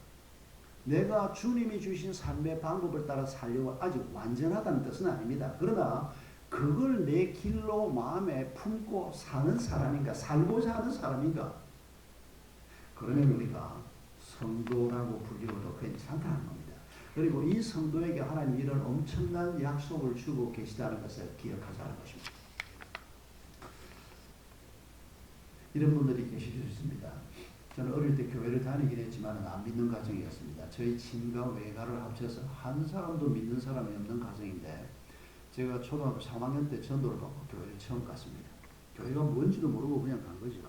내가 주님이 주신 삶의 방법을 따라 살려고, 아직 완전하다는 뜻은 아닙니다. 그러나 그걸 내 길로 마음에 품고 사는 사람인가, 살고자 하는 사람인가, 그러면 우리가 성도라고 불리워도 괜찮다는 겁니다. 그리고 이 성도에게 하나님 이런 엄청난 약속을 주고 계시다는 것을 기억하자는 것입니다. 이런 분들이 계실 수 있습니다. 저는 어릴 때 교회를 다니긴 했지만 안 믿는 가정이었습니다. 저희 친가 외가를 합쳐서 한 사람도 믿는 사람이 없는 가정인데, 제가 초등학교 3학년 때 전도를 받고 교회를 처음 갔습니다. 교회가 뭔지도 모르고 그냥 간 거죠.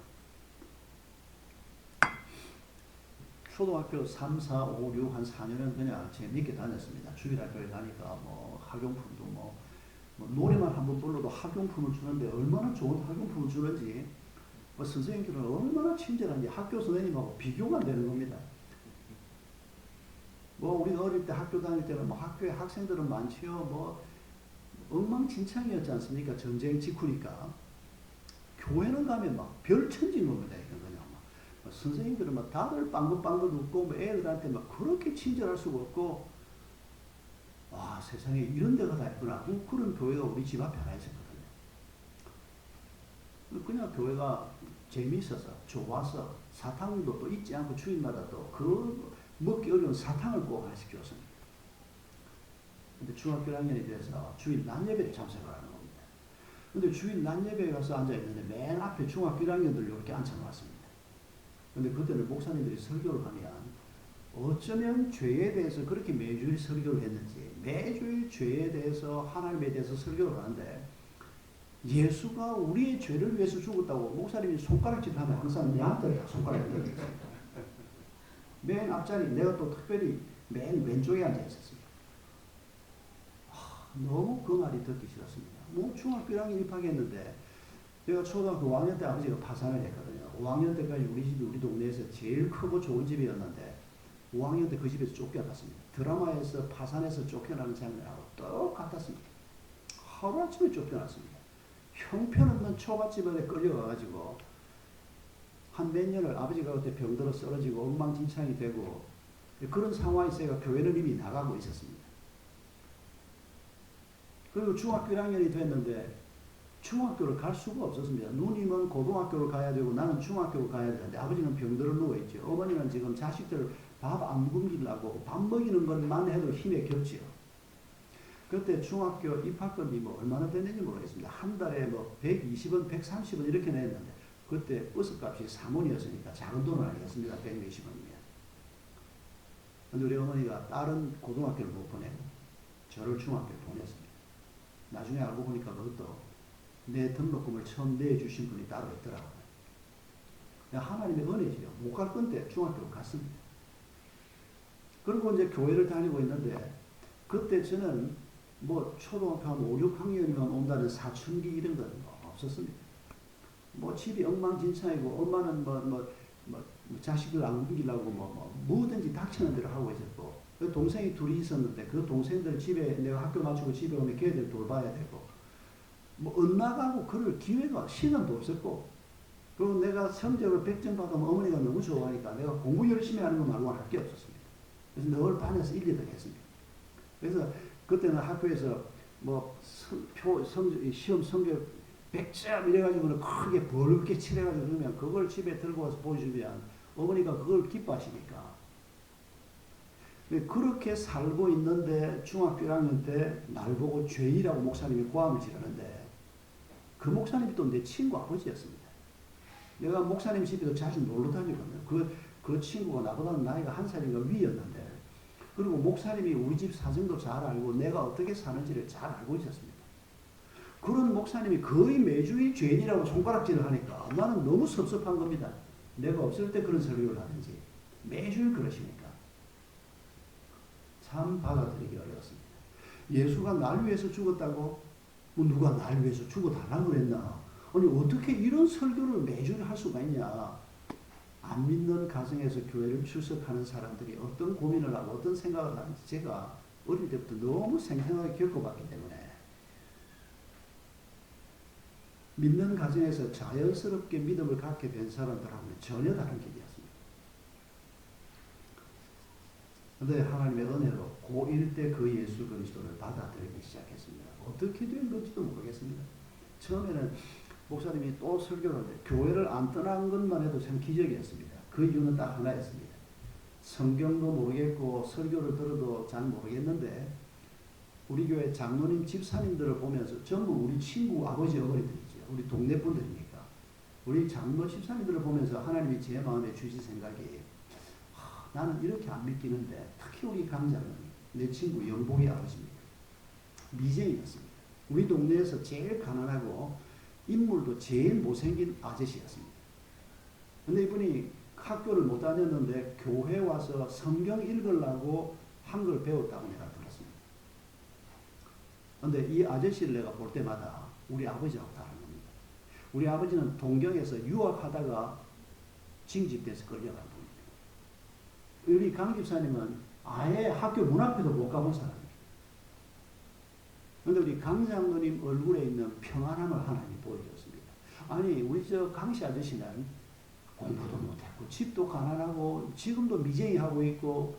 초등학교 3, 4, 5, 6 한 4년은 그냥 재미있게 다녔습니다. 주일학교에 가니까 뭐 학용품도 뭐 노래만 한번 불러도 학용품을 주는데 얼마나 좋은 학용품을 주는지, 뭐 선생님들은 얼마나 친절한지 학교 선생님하고 비교가 안 되는 겁니다. 뭐 우리가 어릴 때 학교 다닐 때는 뭐 학교에 학생들은 많지요. 뭐 엉망진창이었지 않습니까? 전쟁 직후니까. 교회는 가면 막 별천지입니다. 선생님들은 막 다들 빵긋빵긋 웃고 뭐 애들한테 막 그렇게 친절할 수가 없고, 와, 세상에 이런 데가 다 있구나. 그런 교회가 우리 집 앞에 하나 있었거든요. 그냥 교회가 재미있어서 좋아서 사탕도 또 잊지 않고 주일마다 또 그 먹기 어려운 사탕을 꼭 하나씩 줬습니다. 근데 중학교 1학년이 돼서 주일 낮예배에 참석을 하는 겁니다. 근데 주일 낮예배에 가서 앉아있는데 맨 앞에 중학교 1학년들 이렇게 앉혀놓았습니다. 근데 그때는 목사님들이 설교를 하면 어쩌면 죄에 대해서 그렇게 매주일 설교를 했는지, 매주일 죄에 대해서 하나님에 대해서 설교를 하는데, 예수가 우리의 죄를 위해서 죽었다고 목사님이 손가락질을 하면 항상 내한테 손가락을 들었어요. 맨 앞자리 내가 또 특별히 맨 왼쪽에 앉아 있었습니다. 너무 그 말이 듣기 싫었습니다. 뭐 중학교 1학년 입학했는데 제가 초등학교 5학년 때 아버지가 파산을 했거든요. 5학년 때까지 우리 집이 우리 동네에서 제일 크고 좋은 집이었는데 5학년 때 그 집에서 쫓겨났습니다. 드라마에서 파산해서 쫓겨나는 장면하고 똑같았습니다. 하루아침에 쫓겨났습니다. 형편없는 초밥집에 끌려가가지고 한 몇 년을 아버지가 그때 병들어 쓰러지고 엉망진창이 되고 그런 상황이 있어야 교회는 이미 나가고 있었습니다. 그리고 중학교 1학년이 됐는데 중학교를 갈 수가 없었습니다. 누님은 고등학교를 가야 되고 나는 중학교를 가야 되는데 아버지는 병들어 누워있죠. 어머니는 지금 자식들 밥 안 굶기려고 밥 먹이는 것만 해도 힘에 겹지요. 그때 중학교 입학금이 뭐 얼마나 됐는지 모르겠습니다. 한 달에 뭐 120원, 130원 이렇게 냈는데 그때 버스값이 3원이었으니까 작은 돈은 아니겠습니다. 120원이면. 근데 우리 어머니가 다른 고등학교를 못 보내고 저를 중학교에 보냈습니다. 나중에 알고 보니까 그것도 내 등록금을 처음 내주신 분이 따로 있더라고요. 하나님의 은혜지요. 못 갈 건데 중학교를 갔습니다. 그리고 이제 교회를 다니고 있는데 그때 저는 뭐 초등학교 한 5, 6학년이면 온다는 사춘기 이런 건 없었습니다. 뭐 집이 엉망진창이고 엄마는 뭐 자식을 안 굶기려고 뭐든지 닥치는 대로 하고 있었고 동생이 둘이 있었는데 그 동생들 집에 내가 학교 마치고 집에 오면 걔들 돌봐야 되고 뭐 엇나가고 그럴 기회가 시간도 없었고 그리고 내가 성적을 100점 받으면 어머니가 너무 좋아하니까 내가 공부 열심히 하는 거 말고는 할 게 없었습니다. 그래서 늘 반에서 1, 2등 했습니다. 그래서 그때는 학교에서 뭐 시험 성적 100점 이래가지고는 크게 벌게 칠해가지고 그러면 그걸 집에 들고 와서 보여주면 어머니가 그걸 기뻐하시니까 그렇게 살고 있는데 중학교 1학년 때 날 보고 죄인이라고 목사님이 고함을 지르는데 그 목사님이 또 내 친구 아버지였습니다. 내가 목사님 집에도 자주 놀러 다니거든요. 그 친구가 나보다는 나이가 한 살인가 위였는데 그리고 목사님이 우리 집 사정도 잘 알고 내가 어떻게 사는지를 잘 알고 있었습니다. 그런 목사님이 거의 매주일 죄인이라고 손가락질을 하니까 나는 너무 섭섭한 겁니다. 내가 없을 때 그런 설교를 하는지 매주일 그러시니까 참 받아들이기 어려웠습니다. 예수가 날 위해서 죽었다고? 뭐 누가 날 위해서 죽어달라고 그랬나? 아니 어떻게 이런 설교를 매주일 할 수가 있냐? 안 믿는 가정에서 교회를 출석하는 사람들이 어떤 고민을 하고 어떤 생각을 하는지 제가 어릴 때부터 너무 생생하게 겪어봤기 때문에 믿는 가정에서 자연스럽게 믿음을 갖게 된 사람들하고는 전혀 다른 길이었습니다. 그런데 하나님의 은혜로 고1 때 그 예수 그리스도를 받아들이기 시작했습니다. 어떻게 된 건지도 모르겠습니다. 처음에는 목사님이 또 설교를 하는데 교회를 안 떠난 것만 해도 참 기적이었습니다. 그 이유는 딱 하나였습니다. 성경도 모르겠고 설교를 들어도 잘 모르겠는데 우리 교회 장로님 집사님들을 보면서 전부 우리 친구 아버지 어머니들이죠. 우리 동네 분들이니까 우리 장로 집사님들을 보면서 하나님이 제 마음에 주신 생각이 나는 이렇게 안 믿기는데 특히 우리 강장로님 내 친구 영복이 아버지입니다. 미제이였습니다. 우리 동네에서 제일 가난하고 인물도 제일 못생긴 아저씨였습니다. 근데 이분이 학교를 못 다녔는데 교회 와서 성경 읽으려고 한글 배웠다고 내가 들었습니다. 근데 이 아저씨를 내가 볼 때마다 우리 아버지하고 다른 겁니다. 우리 아버지는 동경에서 유학하다가 징집돼서 끌려간 분입니다. 우리 강 집사님은 아예 학교 문 앞에도 못 가본 사람입니다. 그런데 우리 강 장로님 얼굴에 있는 평안함을 하나님이 보여줬습니다. 아니 우리 저 강씨 아저씨는 공부도 못했고 집도 가난하고 지금도 미쟁이하고 있고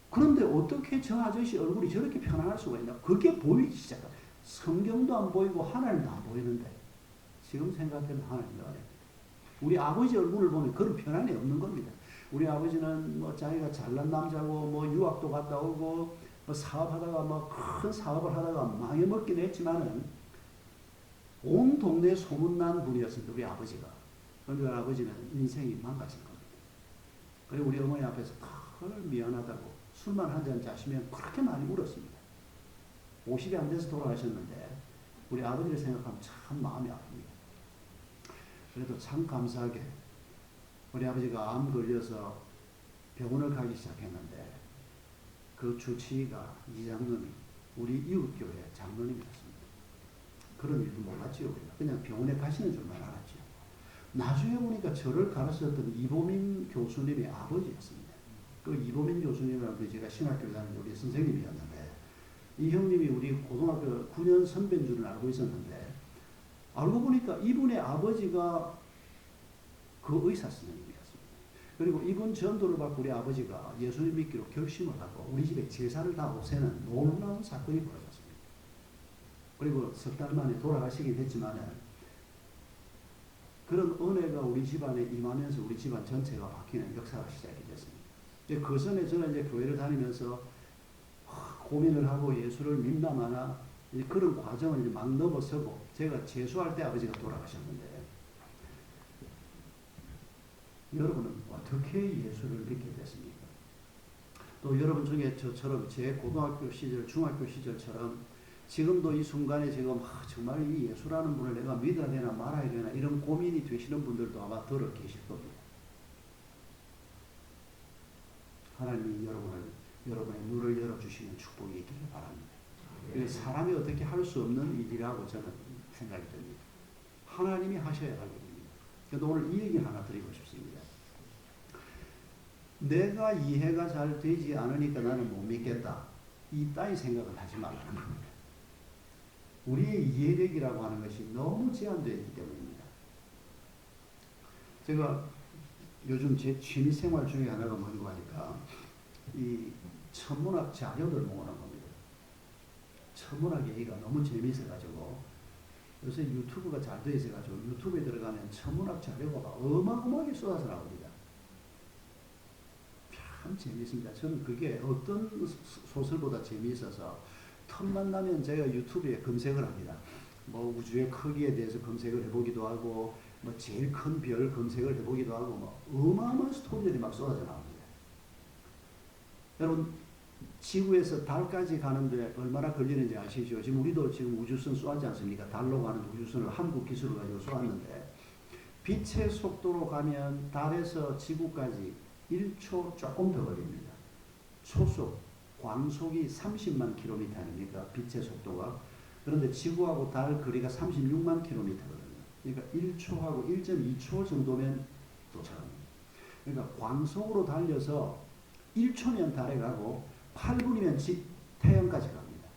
그런데 어떻게 저 아저씨 얼굴이 저렇게 편안할 수가 있나? 그게 보이기 시작합니다. 성경도 안 보이고 하나님도 안 보이는데 지금 생각해도 하나님의 은혜입니다. 우리 아버지 얼굴을 보면 그런 편안이 없는 겁니다. 우리 아버지는 뭐 자기가 잘난 남자고 뭐 유학도 갔다 오고 뭐 사업하다가 뭐 큰 사업을 하다가 망해먹긴 했지만은 온 동네에 소문난 분이었습니다. 우리 아버지가. 그런데 우리 아버지는 인생이 망가진 겁니다. 그리고 우리 어머니 앞에서 늘 미안하다고 술만 한 잔 자시면 그렇게 많이 울었습니다. 50이 안 돼서 돌아가셨는데 우리 아버지를 생각하면 참 마음이 아픕니다. 그래도 참 감사하게 우리 아버지가 암 걸려서 병원을 가기 시작했는데 그 주치의가 이장님이 우리 이웃교회 장로님이었습니다. 그런 일도 몰랐지요. 우리가 그냥 병원에 가시는 줄만 알았죠. 나중에 보니까 저를 가르쳤던 이보민 교수님의 아버지였습니다. 그 이보민 교수님이라고 제가 신학교 다니는 우리 선생님이었는데 이 형님이 우리 고등학교 9년 선배인 줄은 알고 있었는데 알고 보니까 이분의 아버지가 그 의사 선생님이었습니다. 그리고 이분 전도를 받고 우리 아버지가 예수님 믿기로 결심을 하고 우리 집에 제사를 다 오세는 놀라운 사건이 벌어졌습니다. 그리고 석 달 만에 돌아가시긴 했지만 그런 은혜가 우리 집안에 임하면서 우리 집안 전체가 바뀌는 역사가 시작이 됐습니다. 그 전에 저는 이제 교회를 다니면서 고민을 하고 예수를 믿나 마나 그런 과정을 막 넘어서고 제가 재수할 때 아버지가 돌아가셨는데 여러분은 어떻게 예수를 믿게 됐습니까? 또 여러분 중에 저처럼 제 고등학교 시절, 중학교 시절처럼 지금도 이 순간에 지금 정말 이 예수라는 분을 내가 믿어야 되나 말아야 되나 이런 고민이 되시는 분들도 아마 들어 계실 겁니다. 하나님이 여러분의 눈을 열어주시는 축복이 있기를 바랍니다. 사람이 어떻게 할 수 없는 일이라고 저는 생각이 듭니다. 하나님이 하셔야 할 일입니다. 그래서 오늘 이 얘기 하나 드리고 싶습니다. 내가 이해가 잘 되지 않으니까 나는 못 믿겠다. 이 따위 생각을 하지 말라는 겁니다. 우리의 이해력이라고 하는 것이 너무 제한되어 있기 때문입니다. 제가 요즘 제 취미생활 중에 하나가 뭔가 하니까 이 천문학 자료들 모으는 겁니다. 천문학 얘기가 너무 재미있어가지고 요새 유튜브가 잘 되어 있어가지고 유튜브에 들어가면 천문학 자료가 어마어마하게 쏟아져 나옵니다. 참 재미있습니다. 저는 그게 어떤 소설보다 재미있어서 틈만 나면 제가 유튜브에 검색을 합니다. 뭐 우주의 크기에 대해서 검색을 해보기도 하고 뭐 제일 큰 별 검색을 해보기도 하고 뭐 어마어마한 스토리들이 막 쏟아져 나옵니다. 여러분 지구에서 달까지 가는데 얼마나 걸리는지 아시죠? 지금 우리도 지금 우주선 쏘았지 않습니까? 달로 가는 우주선을 한국 기술을 가지고 쏘았는데 빛의 속도로 가면 달에서 지구까지 1초 조금 더 걸립니다. 초속, 광속이 30만 킬로미터 아닙니까? 빛의 속도가. 그런데 지구하고 달 거리가 36만 킬로미터거든요. 그러니까 1초하고 1.2초 정도면 도착합니다. 그러니까 광속으로 달려서 1초면 달에 가고 8분이면 태양까지 갑니다.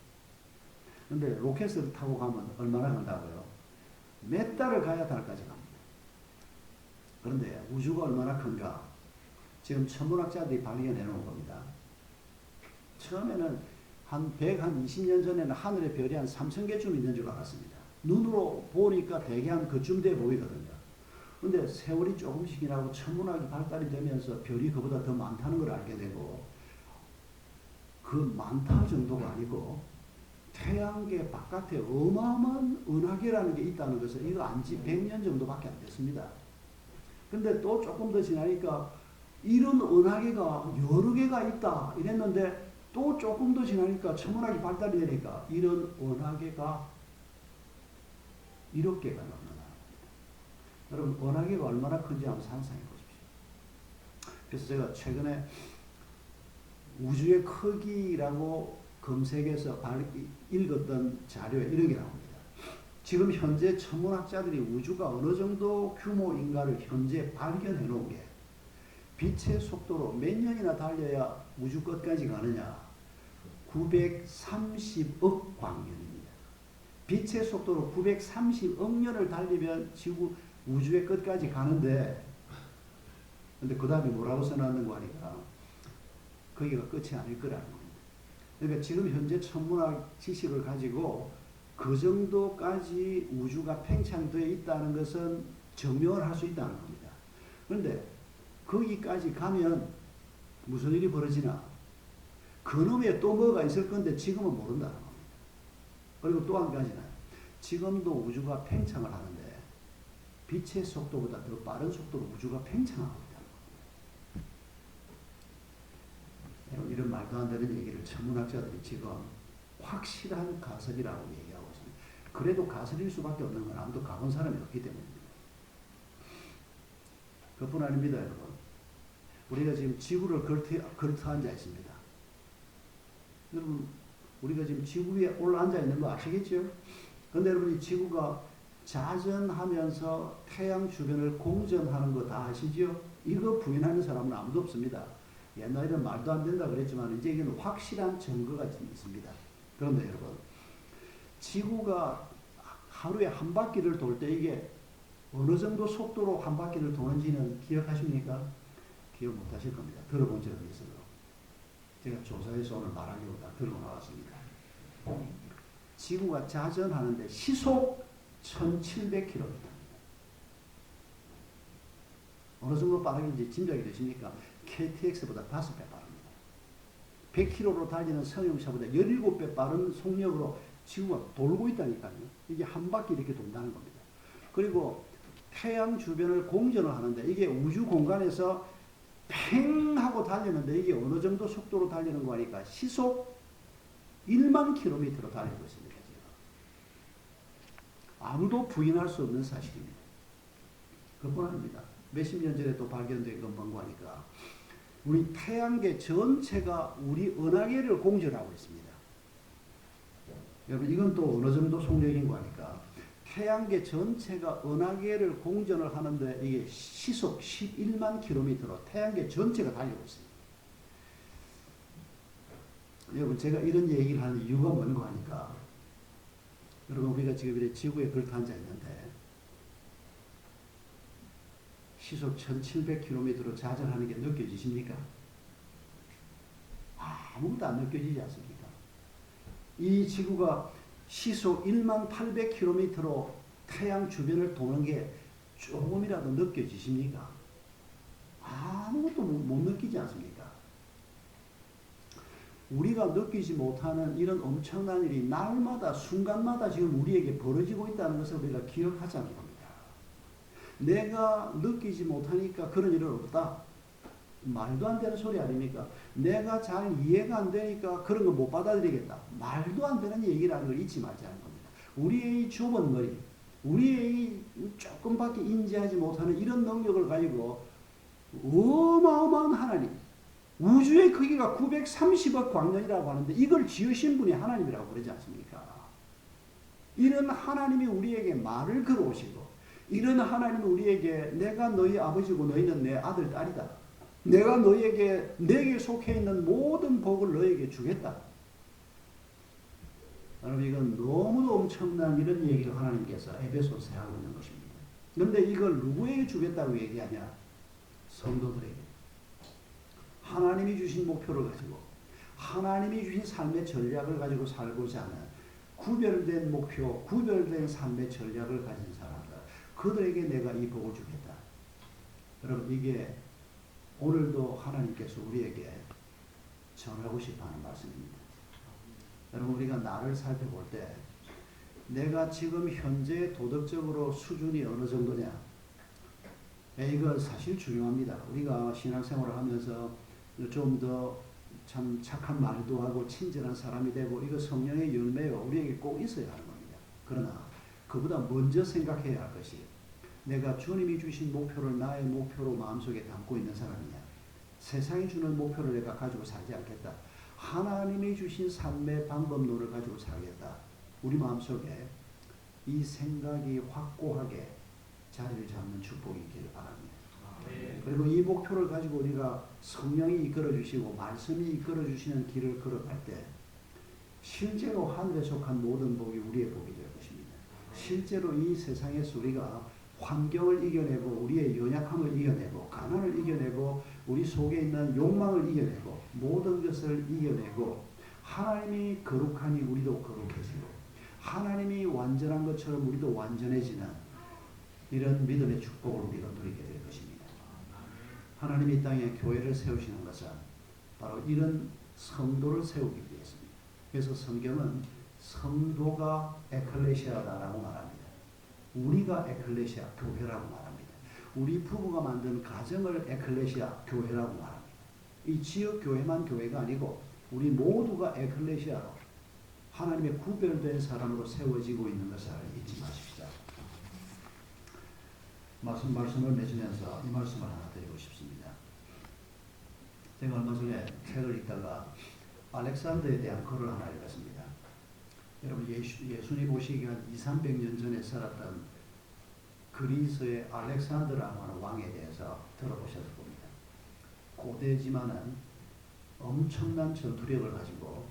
그런데 로켓을 타고 가면 얼마나 간다고요? 몇 달을 가야 달까지 갑니다. 그런데 우주가 얼마나 큰가? 지금 천문학자들이 발견해 놓은 겁니다. 처음에는 한 20년 전에는 하늘에 별이 한 3,000개쯤 있는 줄 알았습니다. 눈으로 보니까 대개 한 그쯤 돼 보이거든요. 근데 세월이 조금씩 지나고 천문학이 발달이 되면서 별이 그보다 더 많다는 걸 알게 되고 그 많다 정도가 아니고 태양계 바깥에 어마어마한 은하계라는 게 있다는 것을 이거 안지 100년 정도밖에 안 됐습니다. 근데 또 조금 더 지나니까 이런 은하계가 여러 개가 있다 이랬는데 또 조금 더 지나니까 천문학이 발달이 되니까 이런 은하계가 1억 개가 넘는다. 여러분 은하계가 얼마나 큰지 한번 상상해 보십시오. 그래서 제가 최근에 우주의 크기라고 검색해서 읽었던 자료에 이런 게 나옵니다. 지금 현재 천문학자들이 우주가 어느 정도 규모인가를 현재 발견해 놓은 게 빛의 속도로 몇 년이나 달려야 우주 끝까지 가느냐? 930억 광년입니다. 빛의 속도로 930억 년을 달리면 지구 우주의 끝까지 가는데 근데 그 다음에 뭐라고 써놨는 거 하니까 거기가 끝이 아닐 거라는 겁니다. 그러니까 지금 현재 천문학 지식을 가지고 그 정도까지 우주가 팽창되어 있다는 것은 증명을 할 수 있다는 겁니다. 그런데 거기까지 가면 무슨 일이 벌어지나? 그놈에 또 뭐가 있을 건데 지금은 모른다는 겁니다. 그리고 또 한 가지는 지금도 우주가 팽창을 하는데 빛의 속도보다 더 빠른 속도로 우주가 팽창하고 있다는 겁니다. 이런 말도 안 되는 얘기를 천문학자들이 지금 확실한 가설이라고 얘기하고 있습니다. 그래도 가설일 수밖에 없는 건 아무도 가본 사람이 없기 때문입니다. 그뿐 아닙니다, 여러분. 우리가 지금 지구를 걸터 앉아 있습니다. 여러분, 우리가 지금 지구 위에 올라앉아 있는 거 아시겠죠? 근데 여러분, 이 지구가 자전하면서 태양 주변을 공전하는 거 다 아시죠? 이거 부인하는 사람은 아무도 없습니다. 옛날에는 말도 안 된다 그랬지만 이제 이건 확실한 증거가 있습니다. 그런데 여러분, 지구가 하루에 한 바퀴를 돌 때 이게 어느 정도 속도로 한 바퀴를 도는지는 기억하십니까? 기억 못 하실 겁니다. 들어본 적이 있어서. 제가 조사해서 오늘 말하려고 다 들고 나왔습니다. 지구가 자전하는데 시속 1700km. 어느 정도 빠르긴지 짐작이 되십니까? KTX보다 5배 빠릅니다. 100km로 달리는 승용차보다 17배 빠른 속력으로 지구가 돌고 있다니까요. 이게 한 바퀴 이렇게 돈다는 겁니다. 그리고 태양 주변을 공전을 하는데 이게 우주 공간에서 팽 하고 달리는데 이게 어느 정도 속도로 달리는 거 하니까 시속 1만 킬로미터로 달리고 있습니다. 지금. 아무도 부인할 수 없는 사실입니다. 그뿐 아닙니다. 몇십 년 전에 또 발견된 것만 하니까 우리 태양계 전체가 우리 은하계를 공전하고 있습니다. 여러분, 이건 또 어느 정도 속력인 거 하니까 태양계 전체가 은하계를 공전을 하는데 이게 시속 11만 킬로미터로 태양계 전체가 달리고 있습니다. 여러분, 제가 이런 얘기를 하는 이유가 뭔가 하니까 여러분, 우리가 지금 이렇게 지구에 걸터 앉아 있는데 시속 1700km로 자전하는 게 느껴지십니까? 아무것도 안 느껴지지 않습니까? 이 지구가 시속 1만 800km로 태양 주변을 도는 게 조금이라도 느껴지십니까? 아무것도 못 느끼지 않습니까? 우리가 느끼지 못하는 이런 엄청난 일이 날마다 순간마다 지금 우리에게 벌어지고 있다는 것을 우리가 기억하자는 겁니다. 내가 느끼지 못하니까 그런 일은 없다. 말도 안 되는 소리 아닙니까? 내가 잘 이해가 안 되니까 그런 거 못 받아들이겠다. 말도 안 되는 얘기라는 걸 잊지 말자는 겁니다. 우리의 좁은 머리, 우리의 조금밖에 인지하지 못하는 이런 능력을 가지고 어마어마한 하나님, 우주의 크기가 930억 광년이라고 하는데 이걸 지으신 분이 하나님이라고 그러지 않습니까? 이런 하나님이 우리에게 말을 걸어오시고 이런 하나님은 우리에게 내가 너희 아버지고 너희는 내 아들 딸이다. 내가 너희에게 내게 속해 있는 모든 복을 너희에게 주겠다. 여러분, 이건 너무도 엄청난 이런 얘기를 하나님께서 에베소서에 하고 있는 것입니다. 그런데 이걸 누구에게 주겠다고 얘기하냐? 성도들에게. 하나님이 주신 목표를 가지고 하나님이 주신 삶의 전략을 가지고 살고자 하는 구별된 목표, 구별된 삶의 전략을 가진 사람들, 그들에게 내가 이 복을 주겠다. 여러분, 이게 오늘도 하나님께서 우리에게 전하고 싶어하는 말씀입니다. 여러분, 우리가 나를 살펴볼 때 내가 지금 현재 도덕적으로 수준이 어느 정도냐? 이건 사실 중요합니다. 우리가 신앙생활을 하면서 좀 더 참 착한 말도 하고 친절한 사람이 되고 이거 성령의 열매요. 우리에게 꼭 있어야 하는 겁니다. 그러나 그보다 먼저 생각해야 할 것이 내가 주님이 주신 목표를 나의 목표로 마음속에 담고 있는 사람이냐. 세상이 주는 목표를 내가 가지고 살지 않겠다. 하나님이 주신 삶의 방법론을 가지고 살겠다. 우리 마음속에 이 생각이 확고하게 자리를 잡는 축복이 있기를 바랍니다. 그리고 이 목표를 가지고 우리가 성령이 이끌어 주시고 말씀이 이끌어 주시는 길을 걸어갈 때 실제로 하늘에 속한 모든 복이 우리의 복이 될 것입니다. 실제로 이 세상에서 우리가 환경을 이겨내고 우리의 연약함을 이겨내고 가난을 이겨내고 우리 속에 있는 욕망을 이겨내고 모든 것을 이겨내고 하나님이 거룩하니 우리도 거룩해지고 하나님이 완전한 것처럼 우리도 완전해지는 이런 믿음의 축복을 우리가 누리게 될 것입니다. 하나님이 이 땅에 교회를 세우시는 것은 바로 이런 성도를 세우기 위해서입니다. 그래서 성경은 성도가 에클레시아다라고 말합니다. 우리가 에클레시아 교회라고 말합니다. 우리 부부가 만든 가정을 에클레시아 교회라고 말합니다. 이 지역 교회만 교회가 아니고 우리 모두가 에클레시아로 하나님의 구별된 사람으로 세워지고 있는 것을 잊지 마십시오. 말씀을 맺으면서 이 말씀을 하나 드리고 싶습니다. 제가 얼마 전에 책을 읽다가 알렉산더에 대한 글을 하나 읽었습니다. 여러분 예수님 오시기 한 200~300년 전에 살았던 그리스의 알렉산더라고 하는 왕에 대해서 들어보셨을 겁니다. 고대지만은 엄청난 전투력을 가지고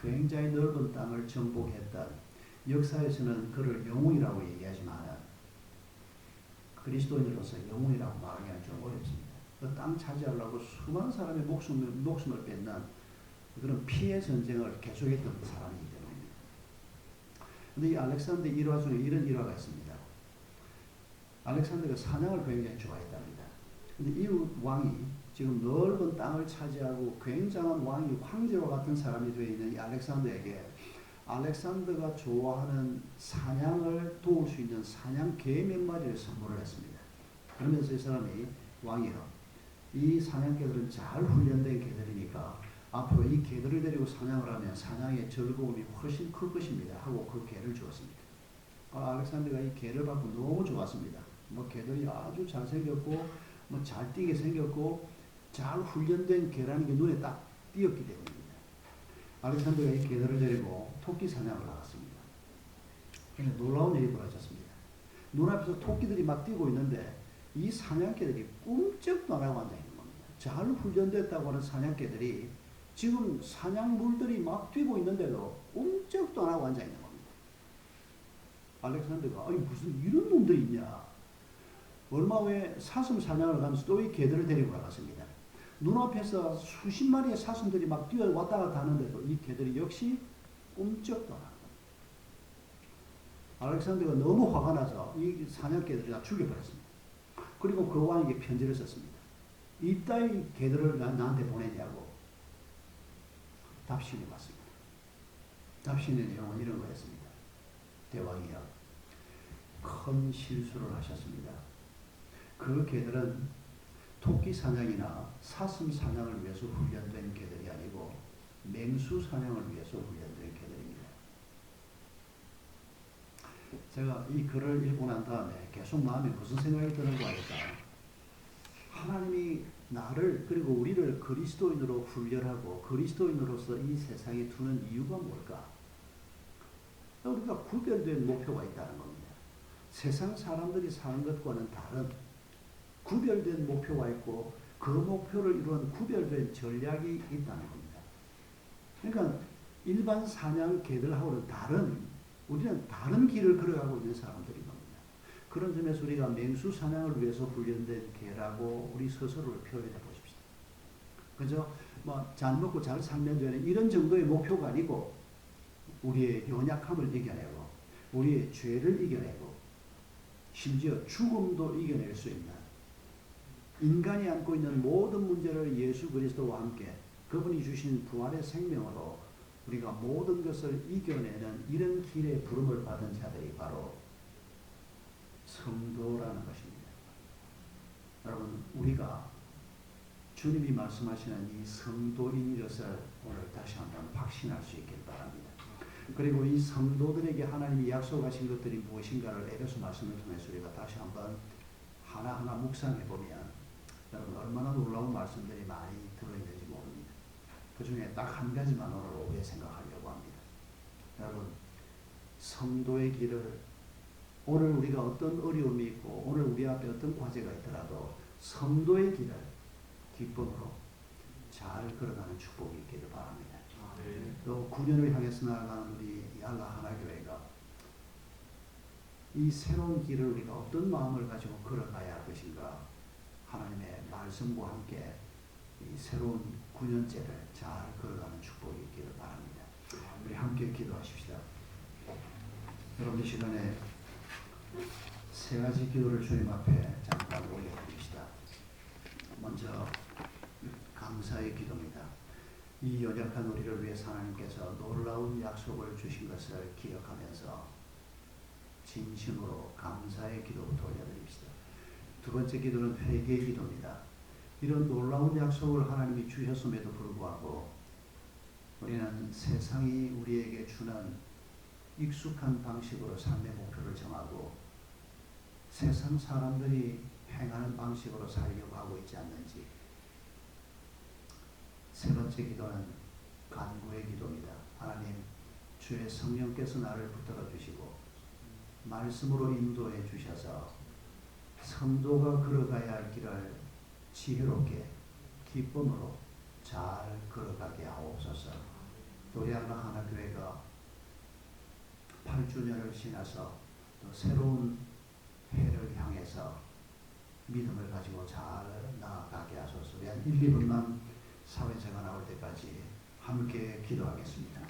굉장히 넓은 땅을 정복했던, 역사에서는 그를 영웅이라고 얘기하지만 그리스도인으로서 영웅이라고 말하기는 좀 어렵습니다. 그 땅 차지하려고 수많은 사람의 목숨을 뺏는 그런 피해 전쟁을 계속했던 사람이기 때문입니다. 그런데 이 알렉산더 일화 중에 이런 일화가 있습니다. 알렉산더가 사냥을 굉장히 좋아했답니다. 그런데 이 왕이 지금 넓은 땅을 차지하고 굉장한 왕이, 황제와 같은 사람이 되어 있는 이 알렉산더에게 알렉산더가 좋아하는 사냥을 도울 수 있는 사냥개 몇 마리를 선물을 했습니다. 그러면서 이 사람이, 왕이요, 이 사냥개들은 잘 훈련된 개들이니까 앞으로 이 개들을 데리고 사냥을 하면 사냥의 즐거움이 훨씬 클 것입니다 하고 그 개를 주었습니다. 알렉산더가 이 개를 받고 너무 좋았습니다. 개들이 아주 잘생겼고 잘 뛰게 생겼고 잘 훈련된 개라는 게 눈에 딱 띄었기 때문입니다. 알렉산더가 이 개들을 데리고 토끼 사냥을 나갔습니다. 그런데 놀라운 일이 벌어졌습니다. 눈앞에서 토끼들이 막 뛰고 있는데 이 사냥개들이 꿈쩍도 안 하고 앉아 있는 겁니다. 잘 훈련됐다고 하는 사냥개들이 지금 사냥물들이 막 뛰고 있는데도 꿈쩍도 안 하고 앉아 있는 겁니다. 알렉산더가 무슨 이런 놈들이 있냐. 얼마 후에 사슴 사냥을 가면서 또 이 개들을 데리고 나갔습니다. 눈앞에서 수십 마리의 사슴들이 막 뛰어 왔다 갔다 하는데도 이 개들이 역시 꿈쩍도 안 합니다. 알렉산더가 너무 화가 나서 이 사냥개들을 다 죽여버렸습니다. 그리고 그 왕에게 편지를 썼습니다. 이따위 개들을 나한테 보내냐고 답신이 왔습니다. 답신의 내용은 이런 거였습니다. 대왕이여, 큰 실수를 하셨습니다. 그 개들은 토끼 사냥이나 사슴 사냥을 위해서 훈련된 개들이 아니고 맹수 사냥을 위해서 훈련된 개들입니다. 제가 이 글을 읽고 난 다음에 계속 마음에 무슨 생각이 드는 거 아닐까? 하나님이 나를, 그리고 우리를 그리스도인으로 훈련하고 그리스도인으로서 이 세상에 두는 이유가 뭘까? 우리가 구별된 목표가 있다는 겁니다. 세상 사람들이 사는 것과는 다른 구별된 목표가 있고 그 목표를 이루는 구별된 전략이 있다는 겁니다. 그러니까 일반 사냥개들하고는 다른, 우리는 다른 길을 걸어가고 있는 사람들인 겁니다. 그런 점에서 우리가 맹수 사냥을 위해서 훈련된 개라고 우리 스스로를 표현해 보십시오. 그죠? 잘 먹고 잘 살면 되는 이런 정도의 목표가 아니고 우리의 연약함을 이겨내고 우리의 죄를 이겨내고 심지어 죽음도 이겨낼 수 있는, 인간이 안고 있는 모든 문제를 예수 그리스도와 함께 그분이 주신 부활의 생명으로 우리가 모든 것을 이겨내는 이런 길에 부름을 받은 자들이 바로 성도라는 것입니다. 여러분, 우리가 주님이 말씀하시는 이 성도인 것을 오늘 다시 한번 확신할 수 있길 바랍니다. 그리고 이 성도들에게 하나님이 약속하신 것들이 무엇인가를 에베소 말씀을 통해서 우리가 다시 한번 하나하나 묵상해 보면 여러분, 얼마나 놀라운 말씀들이 많이 들어있는지 모릅니다. 그 중에 딱 한 가지만 오늘 오후에 생각하려고 합니다. 여러분, 성도의 길을, 오늘 우리가 어떤 어려움이 있고 오늘 우리 앞에 어떤 과제가 있더라도 성도의 길을 기쁨으로 잘 걸어가는 축복이 있기를 바랍니다. 또 9년을 향해서 나아가는 우리 양가 하나교회가 이 새로운 길을 우리가 어떤 마음을 가지고 걸어가야 할 것인가, 하나님의 말씀과 함께 이 새로운 9년째를 잘 걸어가는 축복이 있기를 바랍니다. 우리 함께 기도하십시다. 여러분, 이 시간에 세 가지 기도를 주님 앞에 잠깐 올려드립시다. 먼저 감사의 기도입니다. 이 연약한 우리를 위해 하나님께서 놀라운 약속을 주신 것을 기억하면서 진심으로 감사의 기도부터 올려드립시다. 두 번째 기도는 회개의 기도입니다. 이런 놀라운 약속을 하나님이 주셨음에도 불구하고 우리는 세상이 우리에게 주는 익숙한 방식으로 삶의 목표를 정하고 세상 사람들이 행하는 방식으로 살려고 하고 있지 않는지, 세 번째 기도는 간구의 기도입니다. 하나님, 주의 성령께서 나를 붙들어 주시고 말씀으로 인도해 주셔서 성도가 걸어가야 할 길을 지혜롭게 기쁨으로 잘 걸어가게 하옵소서. 도리안과 하나교회가 8주년을 지나서 또 새로운 해를 향해서 믿음을 가지고 잘 나아가게 하소서. 우리 한 1, 2분만 사회자가 나올 때까지 함께 기도하겠습니다.